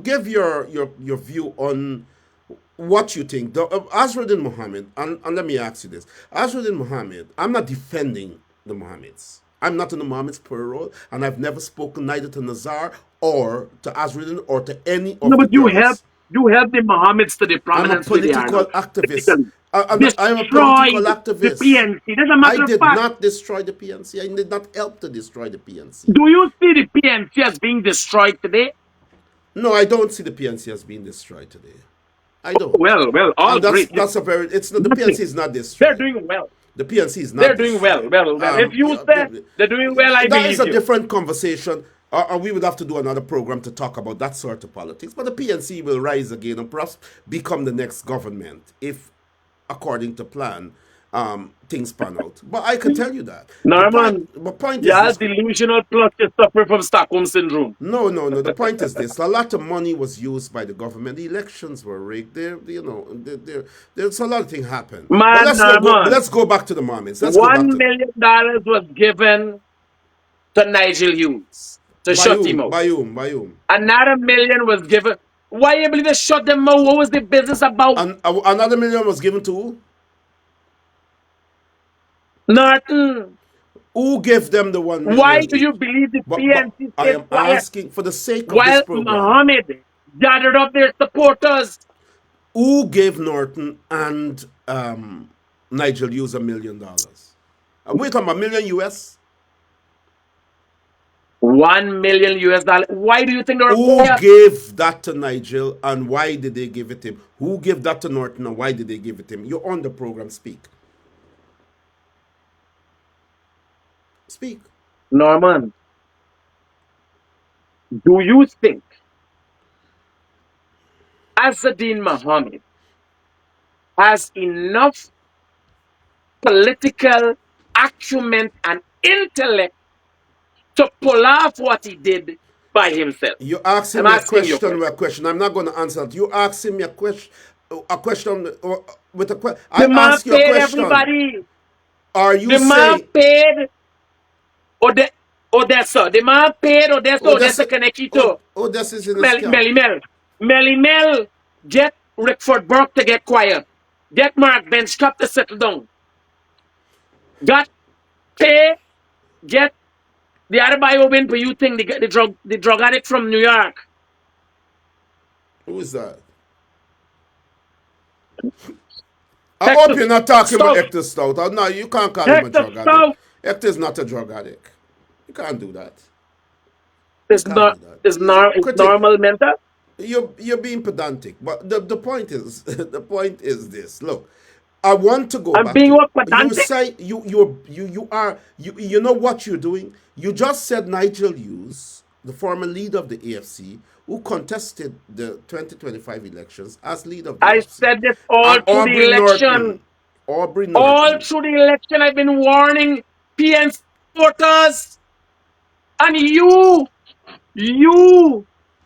give your view on what you think. Azruddin Mohammed, and let me ask you this: Azruddin Mohammed, I'm not defending the Mohammeds. I'm not in the Mohammed's plural, and I've never spoken neither to Nazar or to Azruddin or to any
no,
of the
but
girls.
you help the Mohammeds to the
I'm a
prominence where they are
political
now.
activist.
Politically.
I'm a political
Destroyed the
activist.
PNC. That's a
I
matter of
did
fact.
not destroy the PNC. I did not help to destroy the PNC.
Do you see the PNC as being destroyed today?
No, I don't see the PNC as being destroyed today. I don't.
Well, all
And
great.
that's a very. It's not, the PNC
Nothing.
is not
They're
destroyed.
doing well.
The PNC is
They're
not
doing well.
destroyed.
Well. If you
Yeah,
say they're doing well, I
that is
believe
a
you.
different conversation. And we would have to do another program to talk about that sort of politics. But the PNC will rise again and perhaps become the next government if, according to plan, things pan out. But I can tell you that.
Norman,
The point is
yeah,
this.
delusional plus you suffer from Stockholm syndrome.
No, no, no. The point is this: a lot of money was used by the government. The elections were rigged. There's a lot of things happen. But
Man, Norman,
let's go back to the moments. Let's go back
$1
to
million was given to Nigel Hughes to shut him out.
Bayum.
Another million was given. Why you believe they shut them out? What was the business about?
And another million was given to who?
Nothing.
Who gave them the 1 million
Why do you
each?
believe the
But
PNC
I
stayed
am
quiet
asking for the sake of this
while
program.
Mohammed gathered up their supporters?
Who gave Norton and Nigel Hughes $1 million? And we're talking about $1 million US.
$1 million US. Why do you think they were
Who
quiet?
gave that to Nigel and why did they give it him? Who gave that to Norton and why did they give it him? You're on the program. Speak. Speak.
Norman, do you think Azadine Mohammed has enough political acumen and intellect to pull off what he did by himself?
You asking
I'm
me a
asking you a
question with a
question.
question. I'm not going to answer it. You asking me a question with a question. I
The man
ask you a
paid
question.
everybody.
Are you
The man
saying
paid Ode- Odessa. The man paid Odessa.
Odessa,
Odessa Kanekito.
Odessa is in a scam?
Melly Mel. Get Rickford Burke to get quiet. Get Mark Benchcap to settle down. Got pay. Get the other guy open for you think the drug addict from New York.
Who is that? I hope
Hector
you're not talking about
Stout.
Hector Stout. Oh, no, you can't call him a
Hector
drug addict.
Stout.
Hector is not a drug addict. You can't do that. You
It's
can't
not.
do that.
It's
Critic,
normal mental.
you're being pedantic. But the point is the point is this. Look, I want to go
I'm
back
being
to
what
you
pedantic.
say you know what you're doing? You just said Nigel Hughes, the former leader of the AFC, who contested the 2025 elections as leader of the
I
AFC.
said this all
And
through the election.
Aubrey
All
Norton.
through the election, I've been warning PNC supporters. And you,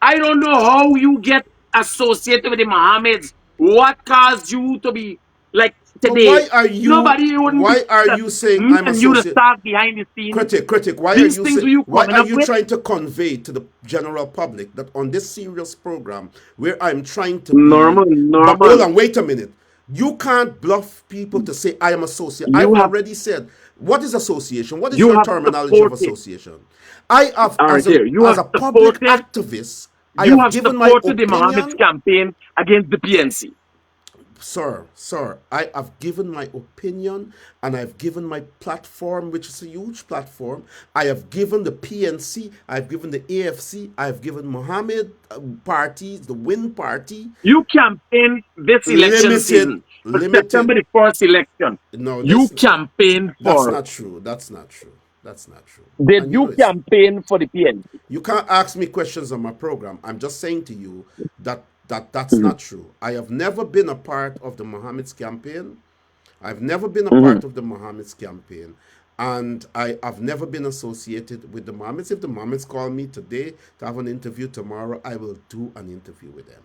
I don't know how you get associated with the Mohammeds. What caused you to be like
But
today? Nobody wouldn't
why are
that
you saying
me
I'm
and you to
associate?
start behind the scenes.
Critic,
These things you
why
coming
are
up
you
with.
trying to convey to the general public that on this serious program where I'm trying to be, but hold
Norman.
on, wait a minute. You can't bluff people to say I am associate.
You
I've
have
already said what is association? What is
you
your
have
terminology of
supported.
association? I have
All right, there. You
as
have
a public
supported.
activist, I
You
have
have
given my
supported the Mohammeds
opinion.
campaign against the PNC.
Sir, I have given my opinion and I've given my platform, which is a huge platform. I have given the PNC, I've given the AFC, I've given Mohammed parties, the Win Party,
You campaigned this election
limited,
season for
limited.
September the 1st election.
No,
You
this
campaigned
that's
for.
not true. That's not true. That's not true.
Did
And you know
you
it's
campaign for the PNC?
you can't ask me questions on my program. I'm just saying to you that's not true. I have never been a part of the Mohammed's campaign. I've never been a
Mm-hmm.
part of the Mohammed's campaign. And I have never been associated with the Mohammeds. If the Mohammeds call me today to have an interview tomorrow, I will do an interview with them.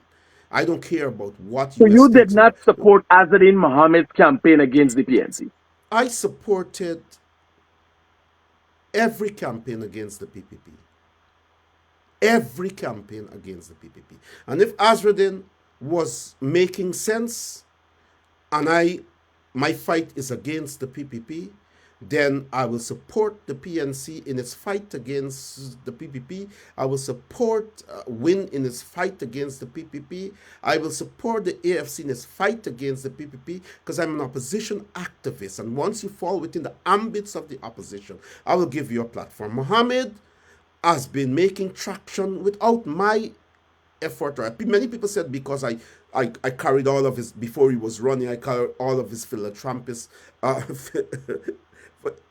I don't care about what
So
US
you did
takes or
not
what.
support Azadine Mohammed's campaign against the PNC.
I supported every campaign against the PPP. Every campaign against the PPP. And if Azradin was making sense and my fight is against the PPP, then I will support the PNC in its fight against the PPP. I will support Win in its fight against the PPP. I will support the AFC in its fight against the PPP because I'm an opposition activist. And once you fall within the ambits of the opposition, I will give you a platform. Mohammed has been making traction without my effort. Many people said because I carried all of his, before he was running, I carried all of his philanthropist,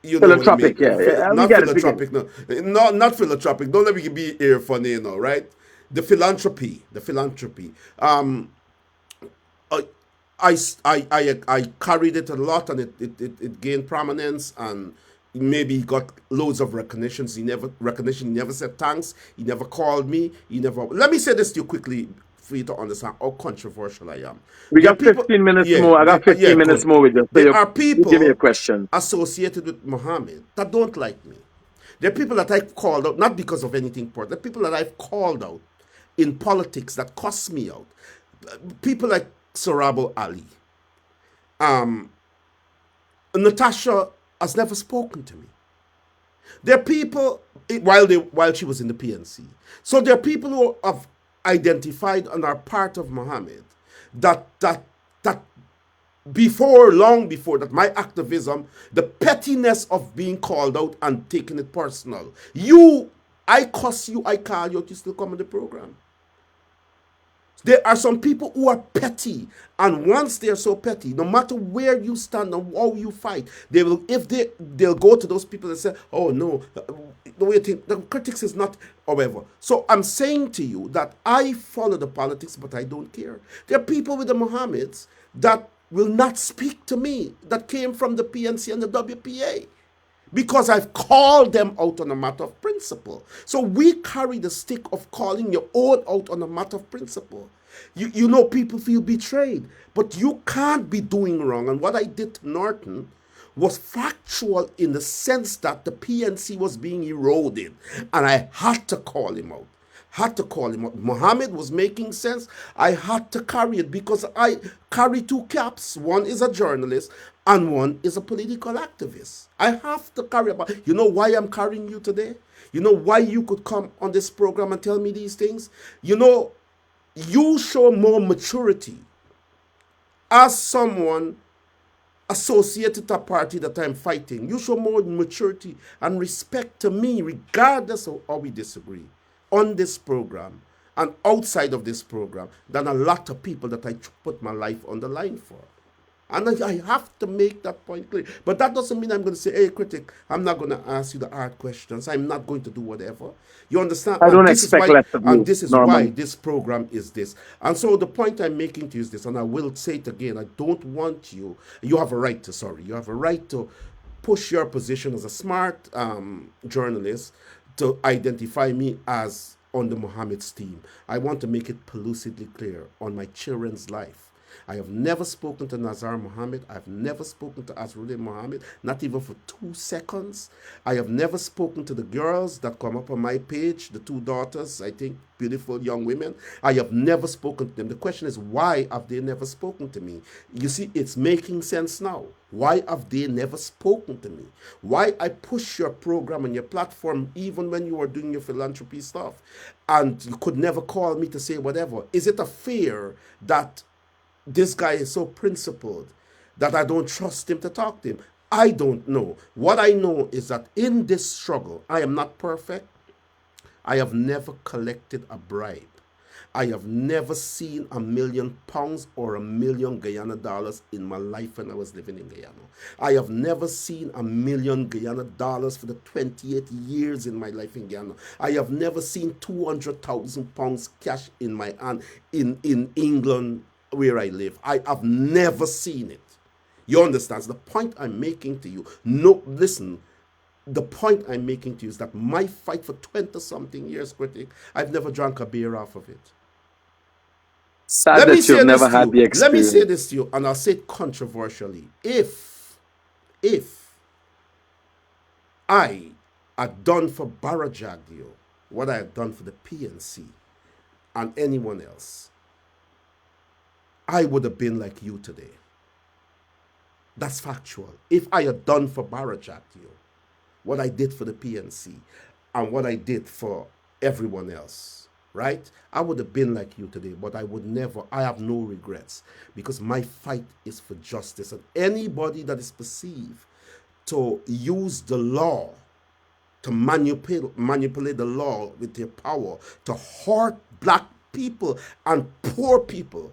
you know what I mean.
Philanthropic, yeah. We
Not
got it. We get it.
philanthropic, no. Not philanthropic. Don't let me be here funny, right? The philanthropy. I, I carried it a lot and it gained prominence and maybe he got loads of recognitions. He never said thanks. He never called me. He never. Let me say this to you quickly for you to understand how controversial I am.
We
There are
got
people,
15 minutes
yeah,
more. I got
yeah,
15 minutes
good.
more with you. So
There are
you give me a
people
question.
associated with Muhammad that don't like me. There are people that I've called out, not because of anything important. There are people that I've called out in politics that cost me out. People like Sorabo Ali. Natasha has never spoken to me. There are people while she was in the PNC. So there are people who have identified and are part of Mohammed that long before that, my activism, the pettiness of being called out and taking it personal. You I cuss you, I call you, you still come on the program. There are some people who are petty, and once they are so petty, no matter where you stand and how you fight, they will. If they'll go to those people and say, "Oh no, the way you think the critics is not." However, so I'm saying to you that I follow the politics, but I don't care. There are people with the Mohammeds that will not speak to me that came from the PNC and the WPA, because I've called them out on a matter of principle. So we carry the stick of calling your own out on a matter of principle. You know, people feel betrayed, but you can't be doing wrong. And what I did to Norton was factual in the sense that the PNC was being eroded, and I had to call him out. Mohammed was making sense. I had to carry it because I carry two caps. One is a journalist and one is a political activist. I have to carry about. You know why I'm carrying you today? You know why you could come on this program and tell me these things? You know, you show more maturity as someone associated to a party that I'm fighting. You show more maturity and respect to me, regardless of how we disagree, on this program and outside of this program, than a lot of people that I put my life on the line for. And I have to make that point clear. But that doesn't mean I'm going to say, hey, critic, I'm not going to ask you the hard questions. I'm not going to do whatever. You understand?
I don't expect less of you,
This is
Norman.
why this program is this. And so the point I'm making to you is this, and I will say it again, I don't want you have a right to push your position as a smart journalist to identify me as on the Mohammed's team. I want to make it pellucidly clear on my children's life. I have never spoken to Nazar Mohammed. I've never spoken to Azrullah Mohammed, not even for 2 seconds. I have never spoken to the girls that come up on my page, the 2 daughters, I think, beautiful young women. I have never spoken to them. The question is, why have they never spoken to me? You see, it's making sense now. Why have they never spoken to me? Why I push your program and your platform even when you were doing your philanthropy stuff and you could never call me to say whatever? Is it a fear that this guy is so principled that I don't trust him to talk to him? I don't know. What I know is that in this struggle, I am not perfect. I have never collected a bribe. I have never seen £1 million or $1 million Guyana dollars in my life when I was living in Guyana. I have never seen $1 million Guyana dollars for the 28 years in my life in Guyana. I have never seen £200,000 cash in my hand in England where I live. I have never seen it. You understand? So the point I'm making to you, the point I'm making to you is that my fight for 20-something years, critic, I've never drank a beer off of it.
Sad that you've never had the experience.
Let me say this to you, and I'll say it controversially. If I had done for Barajagio what I had done for the PNC and anyone else, I would have been like you today. That's factual. If I had done for Barajagio what I did for the PNC and what I did for everyone else, right? I would have been like you today, but I would never. I have no regrets because my fight is for justice. And anybody that is perceived to use the law, to manipulate the law with their power, to hurt black people and poor people,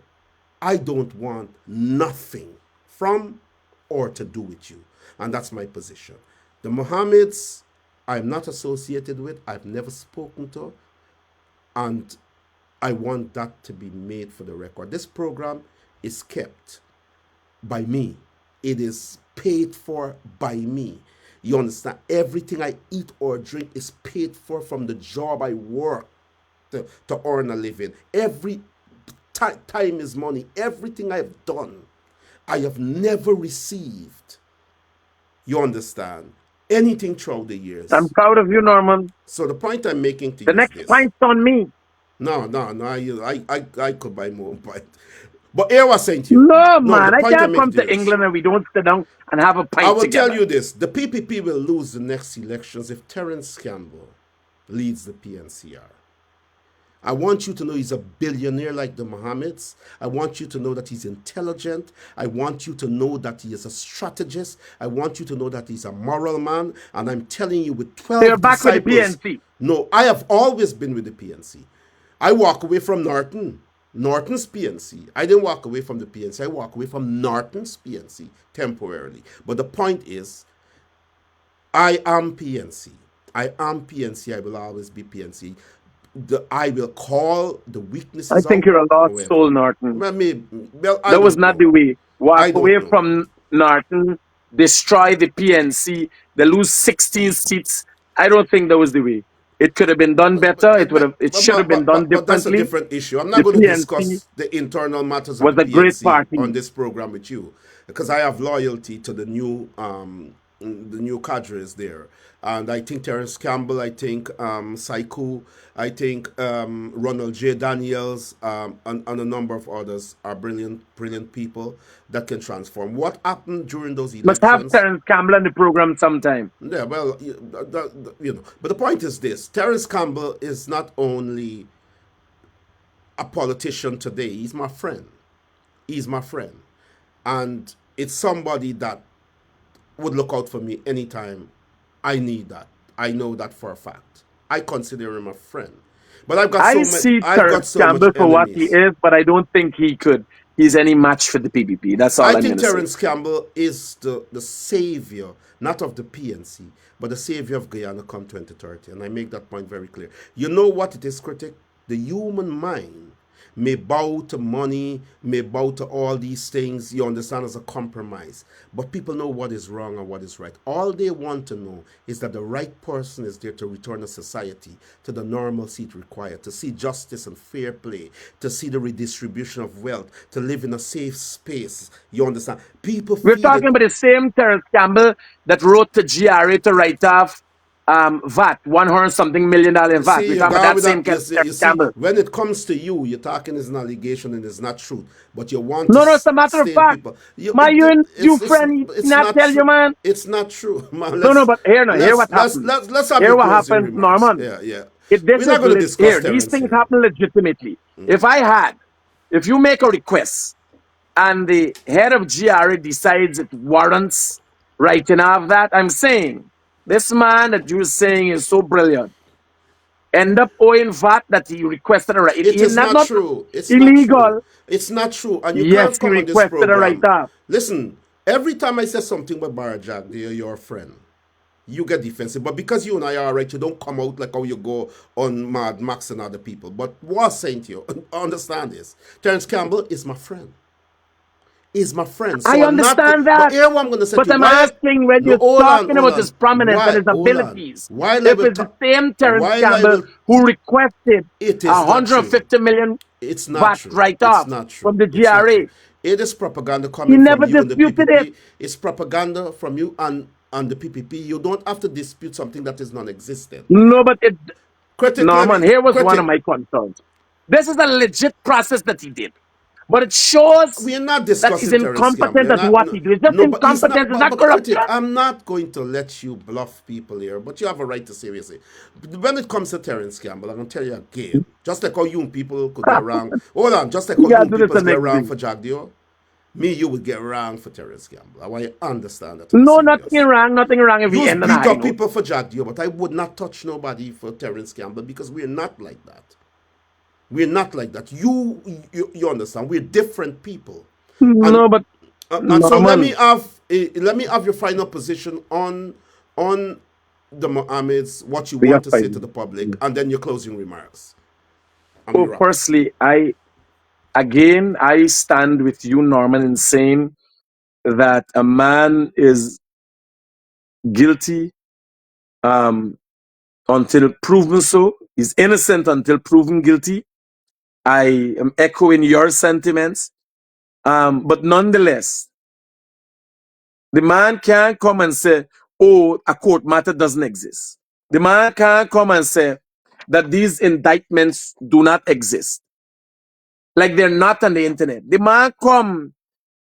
I don't want nothing from or to do with you. And that's my position. The Mohammeds, I'm not associated with. I've never spoken to. And I want that to be made for the record. This program is kept by me. It is paid for by me. You understand? Everything I eat or drink is paid for from the job I work to earn a living. Every time is money. Everything I've done, I have never received. You understand? Anything throughout the years.
I'm proud of you, Norman.
So the point I'm making to
The
you
next
is this.
pint's on me.
No, I could buy more pint. But here was saying to you.
No,
the
man, I
point I'm
can't
making
come
to you
to
is,
England and we don't sit down and have a pint
I will
together.
tell you this. The PPP will lose the next elections if Terence Campbell leads the PNCR. I want you to know he's a billionaire like the Mohammeds. I want you to know that he's intelligent. I want you to know that he is a strategist. I want you to know that he's a moral man. And I'm telling you, with
So you're
12
back with the
disciples,
PNC.
no, I have always been with the PNC. I walk away from Norton's PNC. I didn't walk away from the PNC. I walk away from Norton's PNC temporarily. But the point is, I am PNC. I am PNC. I will always be PNC. I will call the
I
weaknesses
think
out.
you're a lost soul,
However,
Norton.
I
That was
don't
not
know.
the way. Walk
I
away
don't know.
from Norton, destroy the PNC, they lose 16 seats. I don't think that was the way. It could have been done better. It should have been done
But that's a
differently.
different issue. I'm not
The
going to
PNC
discuss the internal matters of
was
the
a great
PNC on
party.
this program with you, because I have loyalty to the new cadres there. And I think Terence Campbell, I think Saiku, I think Ronald J. Daniels, and a number of others are brilliant people that can transform. What happened during those
Must have
elections?
Terence Campbell on the program sometime.
Yeah, well, you know. But the point is this: Terence Campbell is not only a politician today; he's my friend. He's my friend, and it's somebody that would look out for me anytime I need that. I know that for a fact. I consider him a friend. But
I see
I've got
Terence
so much
Campbell for what he
enemies.
is, but I don't think he's any match for the PPP. That's
I
all I'm
think
going to say.
Terence Campbell is the savior, not of the PNC, but the savior of Guyana come 2030. And I make that point very clear. You know what it is, critic? The human mind may bow to money, may bow to all these things, you understand, as a compromise. But people know what is wrong and what is right. All they want to know is that the right person is there to return a society to the normalcy it required, to see justice and fair play, to see the redistribution of wealth, to live in a safe space. You understand? People
We're
feel
talking
it.
about the same Terence Campbell that wrote to GRA to write off VAT, $100 something million in VAT.
See,
We're
you
talking about
got
that
with
same
that.
Terence
You see,
Campbell.
when it comes to you, you're talking is an allegation and it's not truth. But you want to
No, it's a matter of
stain
fact.
people.
You friend, he
It's
not
not
tell you,
true.
man.
It's not true, man.
No, but here what happens.
Let's have
Here
your
what
closing
happens,
remarks.
Norman.
Yeah, yeah.
This
We're not
is
going to discuss
here. These
Terrence
things
here.
happen legitimately. If you make a request and the head of GRA decides it warrants writing off that, I'm saying this man that you're saying is so brilliant. End up owing VAT that he requested a right.
It
He
is not
not
true. It's not true.
illegal.
It's not true. And you
Yes,
can't
he
come on this
requested a write
program.
off.
Listen, every time I say something about Barajak, they're your friend. You get defensive. But because you and I are right, you don't come out like how you go on Mad Max and other people. But what I'm saying to you, understand this. Terence Campbell is my friend. Is my friend.
I
So I'm not.
understand
But
that.
here what I'm going to say to
But
you.
I'm
Why?
asking when
No,
you're talking
hold
about his
on.
prominence and
Why?
his
Hold on.
abilities,
While I
if
will
it's the
talk.
same Terence
While I
Campbell
will.
who requested
It is not true.
150 million
It's not
VAT
true. It's
write-off
not
from
true.
the
It's not true.
GRA,
It is propaganda
he
coming from
never
you and the
disputed it.
PPP. It's propaganda from you and the PPP. You don't have to dispute something that is non-existent.
No, but it,
Critic, let
Norman,
me.
here was one of
Critic,
my concerns. This is a legit process that he did, but it shows
we are not
that he's
discussing Terence Campbell.
incompetent
You're
at
not,
what
no,
he does. It's just
no, but he's not.
incompetence, it's not
But critic,
corruption.
I'm not going to let you bluff people here. But you have a right to say what you say. When it comes to Terence Campbell, I'm going to tell you again. Just like how you people could get wrong. Hold on. Just like
You
how
gotta
you
do this
people
the
get
next
wrong
day.
for Jagdio, me, you would get wrong for Terence Campbell. I want you to understand that.
No, nothing wrong if we
You
end on a
beat
high
up
note.
people for Jagdio, but I would not touch nobody for Terence Campbell because we're not like that. We're not like that. You understand? We're different people. And
No, but
and so
Norman,
let me have your final position on the Mohammeds, what you
we are
want to say to
fine.
the public, and then your closing remarks. And we
Oh,
wrap up.
firstly, I stand with you, Norman, in saying that a man is guilty um, until proven so. He's innocent until proven guilty. I am echoing your sentiments. But nonetheless, the man can't come and say, oh, a court matter doesn't exist. The man can't come and say that these indictments do not exist. Like they're not on the internet. The man come,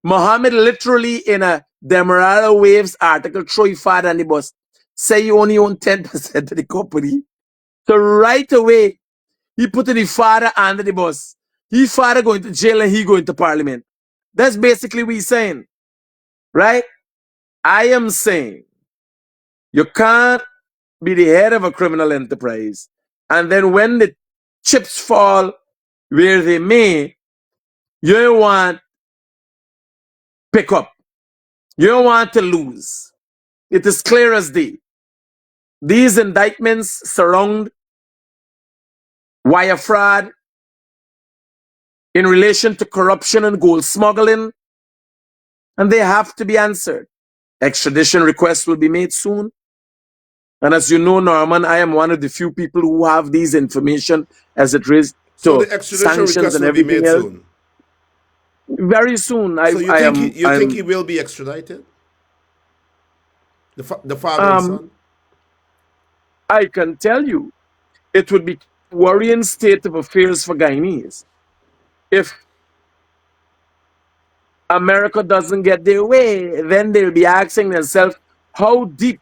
Muhammad literally in a Demerara Waves article, throw your father on the bus, say you only own 10% of the company. So right away, He putting the father under the bus. He father going to jail and he going to parliament. That's basically what he's saying, right? I am saying you can't be the head of a criminal enterprise, and then when the chips fall where they may, you don't want pick up. You don't want to lose. It is clear as day. These indictments surround wire fraud in relation to corruption and gold smuggling, and they have to be answered. Extradition requests will be made soon. And as you know, Norman, I am one of the few people who have these information as it relates
So
to
the extradition
sanctions
request
and
will be
everything
made
else.
soon.
Very soon,
So you think he
I'm,
will be extradited? The father and son?
I can tell you, it would be a worrying state of affairs for Guyanese if America doesn't get their way. Then they'll be asking themselves, how deep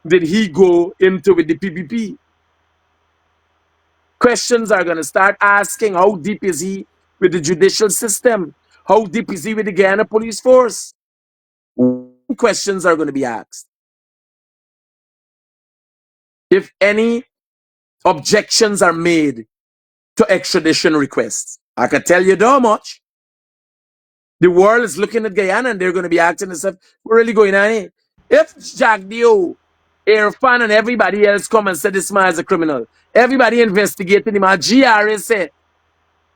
did he go into with the PPP? Questions are going to start asking, how deep is he with the judicial system? How deep is he with the Guyana police force? Questions are going to be asked. If any objections are made to extradition requests, I can tell you that much. The world is looking at Guyana and they're going to be asking themselves, what really going on here? If Jack Dio, Irfan, and everybody else come and say this man is a criminal, everybody investigating him, GRA say,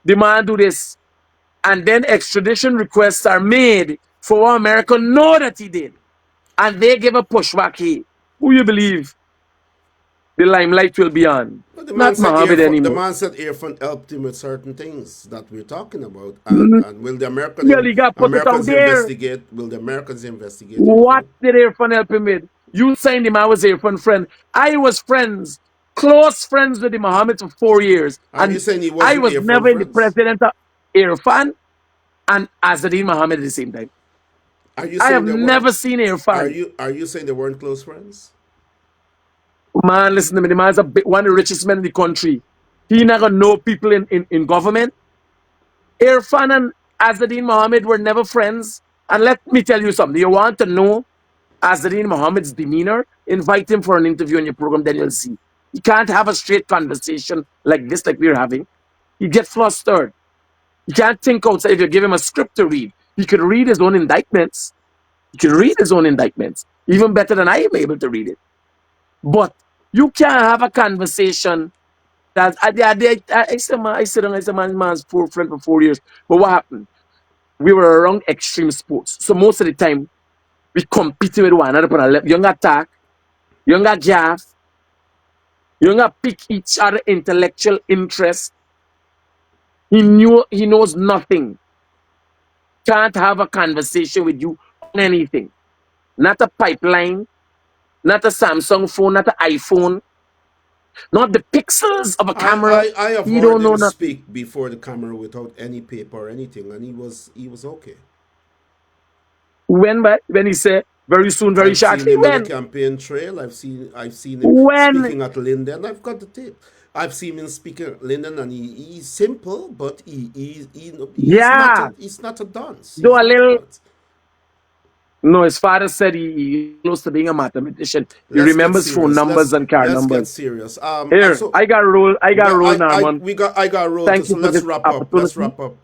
the man do this, and then extradition requests are made for America know that he did, and they give a pushback here, who you believe the limelight will be on?
But
Not Mohammed
The
anymore.
man said Irfan helped him with certain things that we're talking about.
Mm,
And will the
Well, he got put it out there.
Will the Americans investigate
What
Irfan?
did Irfan help him with? You saying him I was Irfan friend. I was friends, close friends with the Muhammad for 4 years.
Are you
And
saying he
I
wasn't
was
Irfan
never in the
friends?
president of Irfan and Azadin Muhammad at the same time.
Are you
I have
saying they weren't?
never seen Irfan.
Are you saying they weren't close friends?
Man, listen to me. The man's one of the richest men in the country. He not gonna know people in government. Irfan and Azadin Muhammad were never friends. And let me tell you something. You want to know Azadin Muhammad's demeanor? Invite him for an interview on your program, then you'll see. You can't have a straight conversation like this, like we're having. You get flustered. You can't think outside. If you give him a script to read, he could read his own indictments. He could read his own indictments, even better than I am able to read it. But you can't have a conversation that I said I said man's poor friend for 4 years. But what happened? We were around extreme sports. So most of the time, we competed with one another on a level. Young attack, young gas, young pick each other intellectual interest. He knows nothing. Can't have a conversation with you on anything. Not a pipeline, not a Samsung phone, not an iPhone, not the pixels of a camera.
I have
He
heard
don't know
him
nothing.
speak before the camera without any paper or anything, and he was okay.
When he said very soon, very
I've seen
shortly,
him on the
when?
campaign trail. I've seen him
When?
speaking at Linden. I've got the tape. I've seen him speaking at Linden, and he's simple, but
Yeah.
he's not a dunce.
Do
He's
a
not a
little.
dunce.
No, his father said he's close to being a mathematician. He remembers phone numbers and car
Let's get
numbers.
serious. And
Here,
so
I got roll. I got roll, Norman.
I got rolled.
Thank
So
you for
let's
this
wrap up. Let's
opportunity.
wrap up.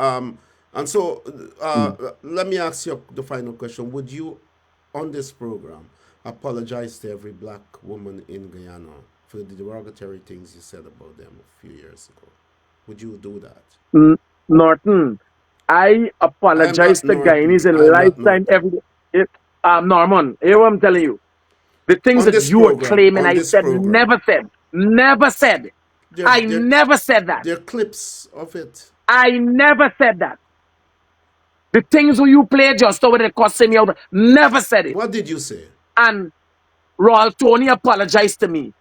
And so let me ask you the final question. Would you, on this program, apologize to every black woman in Guyana for the derogatory things you said about them a few years ago? Would you do that?
Norton, I
I am
apologize
not
to Guyanese
Norton.
in
I am not
lifetime
Norton.
every day. Norman, hear what I'm telling you. The things
On
that
this
you were
program,
claiming, I said, never said. Never said. I never said that.
there are clips of it.
I never said that. The things who you play just over the cussing me out, never said it.
What did you say?
And Royal Tony apologized to me.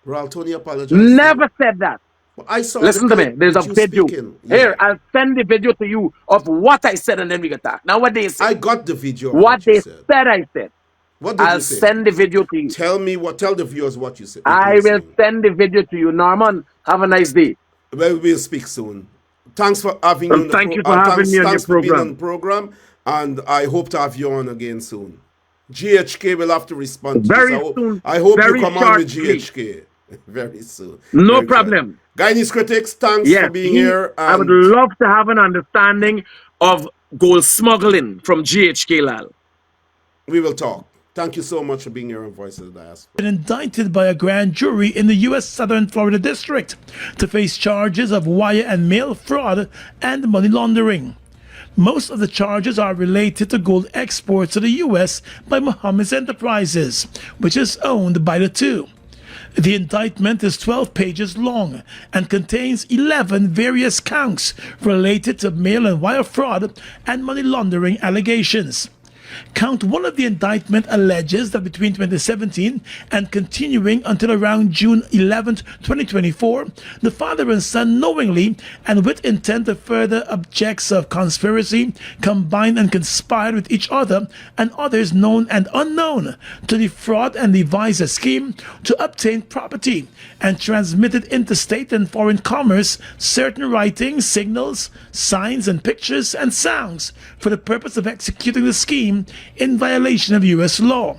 Raul Tony apologized to you?
Never said that.
Well, I saw the
Listen to me.
clip
There's a
with you
video.
speaking.
Here,
Yeah.
I'll send the video to you of what I said and then we can talk. Now, what they
I
said.
got the video of
What
what you
they
said.
said, I said.
What did
I'll
you say?
send the video to you.
Tell me what. Tell the viewers what you said.
I will send the video to you, Norman. Have a nice day.
Well, we'll speak soon. Thanks for having you on
And
the
thank you for having
thanks,
me on your
thanks for being on the
program.
program, and I hope to have you on again soon. GHK will have to respond to this.
Very soon,
I hope you
very
come on with
shortly.
GHK very soon.
No
Very short.
problem.
Guyanese Critics, thanks for
Yes,
being here.
I would
And
love to have an understanding of gold smuggling from GHK Lal.
we will talk. Thank you so much for being here on Voice of the Diaspora.
Been indicted by a grand jury in the U.S. Southern Florida District to face charges of wire and mail fraud and money laundering. Most of the charges are related to gold exports to the U.S. by Muhammad's Enterprises, which is owned by the two. The indictment is 12 pages long and contains 11 various counts related to mail and wire fraud and money laundering allegations. Count 1 of the indictment alleges that between 2017 and continuing until around June 11, 2024, the father and son knowingly and with intent to further objects of conspiracy combined and conspired with each other and others known and unknown to defraud and devise a scheme to obtain property and transmitted interstate and foreign commerce certain writings, signals, signs, and pictures and sounds for the purpose of executing the scheme in violation of U.S. law.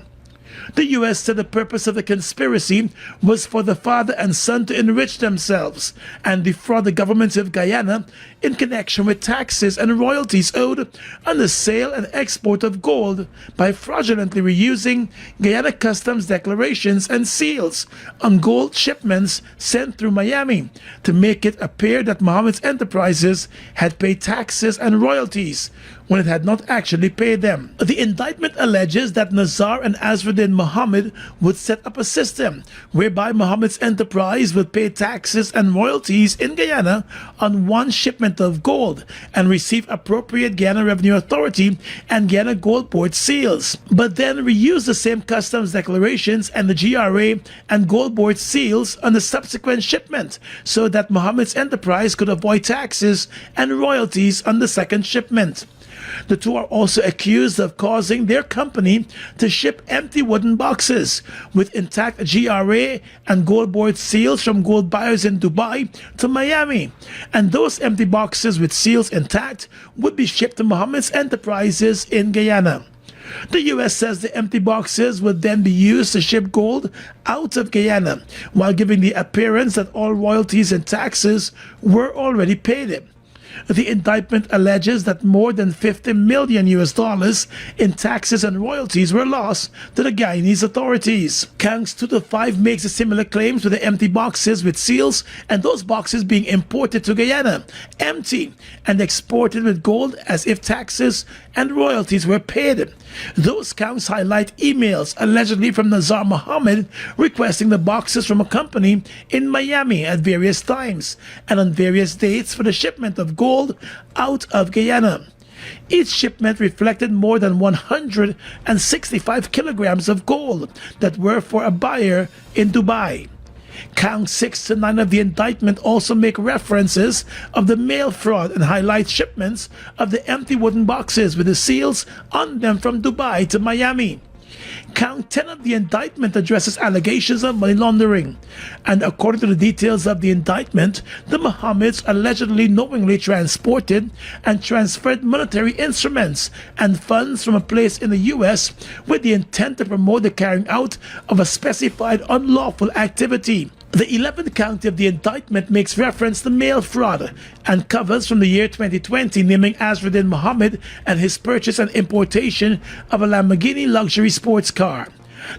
The U.S. said the purpose of the conspiracy was for the father and son to enrich themselves and defraud the government of Guyana in connection with taxes and royalties owed on the sale and export of gold by fraudulently reusing Guyana customs declarations and seals on gold shipments sent through Miami to make it appear that Muhammad's Enterprises had paid taxes and royalties when it had not actually paid them. The indictment alleges that Nazar and Azruddin Muhammad would set up a system whereby Muhammad's enterprise would pay taxes and royalties in Guyana on one shipment of gold and receive appropriate Guyana Revenue Authority and Guyana Gold Board seals, but then reuse the same customs declarations and the GRA and Gold Board seals on the subsequent shipment so that Muhammad's enterprise could avoid taxes and royalties on the second shipment. The two are also accused of causing their company to ship empty wooden boxes with intact GRA and gold board seals from gold buyers in Dubai to Miami. And those empty boxes with seals intact would be shipped to Muhammad's Enterprises in Guyana. The U.S. says the empty boxes would then be used to ship gold out of Guyana, while giving the appearance that all royalties and taxes were already paid. The indictment alleges that more than $50 million in taxes and royalties were lost to the Guyanese authorities. Counts 2 to 5 makes similar claims with the empty boxes with seals and those boxes being imported to Guyana, empty, and exported with gold as if taxes and royalties were paid. Those counts highlight emails allegedly from Nazar Muhammad requesting the boxes from a company in Miami at various times and on various dates for the shipment of gold out of Guyana. Each shipment reflected more than 165 kilograms of gold that were for a buyer in Dubai. Counts 6 to 9 of the indictment also make references of the mail fraud and highlight shipments of the empty wooden boxes with the seals on them from Dubai to Miami. Count 10 of the indictment addresses allegations of money laundering, and according to the details of the indictment, the Muhammads allegedly knowingly transported and transferred monetary instruments and funds from a place in the U.S. with the intent to promote the carrying out of a specified unlawful activity. The 11th count of the indictment makes reference to mail fraud and covers from the year 2020, naming Azruddin Muhammad and his purchase and importation of a Lamborghini luxury sports car.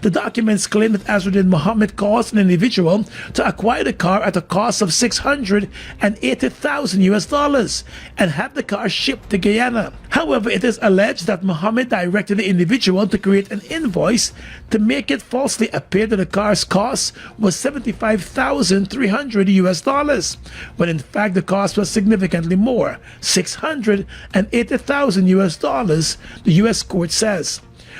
The documents claim that Azruddin Muhammad caused an individual to acquire the car at a cost of $680,000 and had the car shipped to Guyana. However, it is alleged that Muhammad directed the individual to create an invoice to make it falsely appear that the car's cost was $75,300, when in fact the cost was significantly more, $680,000, the U.S. court says.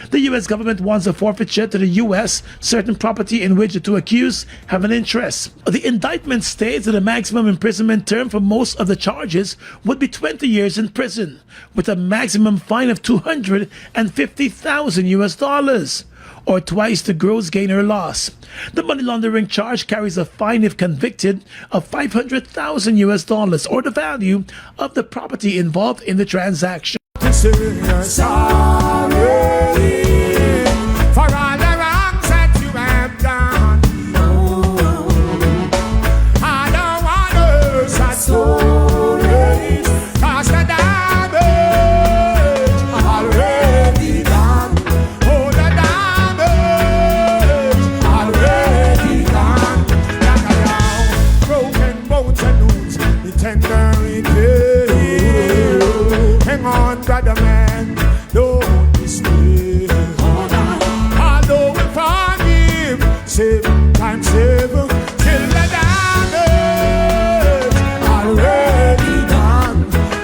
The U.S. government wants a forfeiture to the U.S. certain property in which the two accused have an interest. The indictment states that a maximum imprisonment term for most of the charges would be 20 years in prison, with a maximum fine of $250,000 US dollars, or twice the gross gain or loss. The money laundering charge carries a fine if convicted of $500,000 US dollars, or the value of the property involved in the transaction.
For all the wrongs that you have done. I don't want to hear sad stories, 'cause the damage already done. Oh, the damage already done. Like a young broken bones and wounds, the tender in pain. Hang on, brother man, don't despair. Although we forgive 7 times 7, till the damage already done.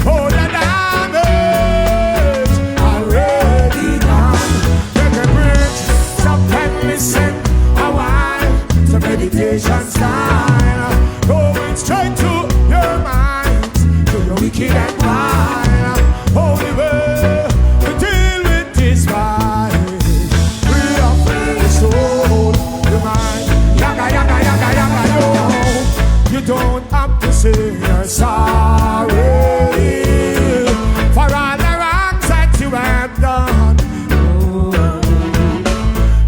Oh, the damage already done. Take a breath, stop and listen a while to meditation style. Going straight to your mind, to your wicked and wild. Holy way to deal with this fight. Free up the soul, your mind. Yaga, yaga, yaga, yaga, yo. You don't have to say you're sorry for all the wrongs that you have done.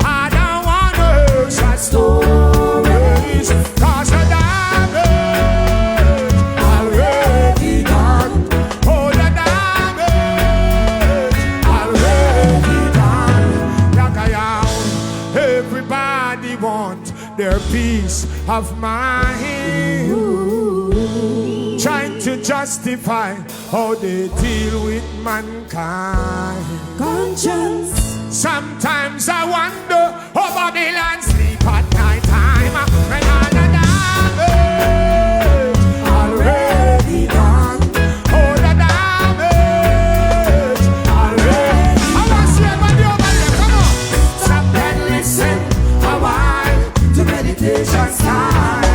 I don't want to hear sad stories, 'cause the damage already done. Oh, the damage already done. Yaga, yaga. Everybody want their peace of mind, trying to justify how they deal with mankind. Conscience. Sometimes I wonder how Babylon sleep at night time, when all the damage already done. Oh, the damage already. I want to see everybody over there, come on. Stop and listen a while to meditation style.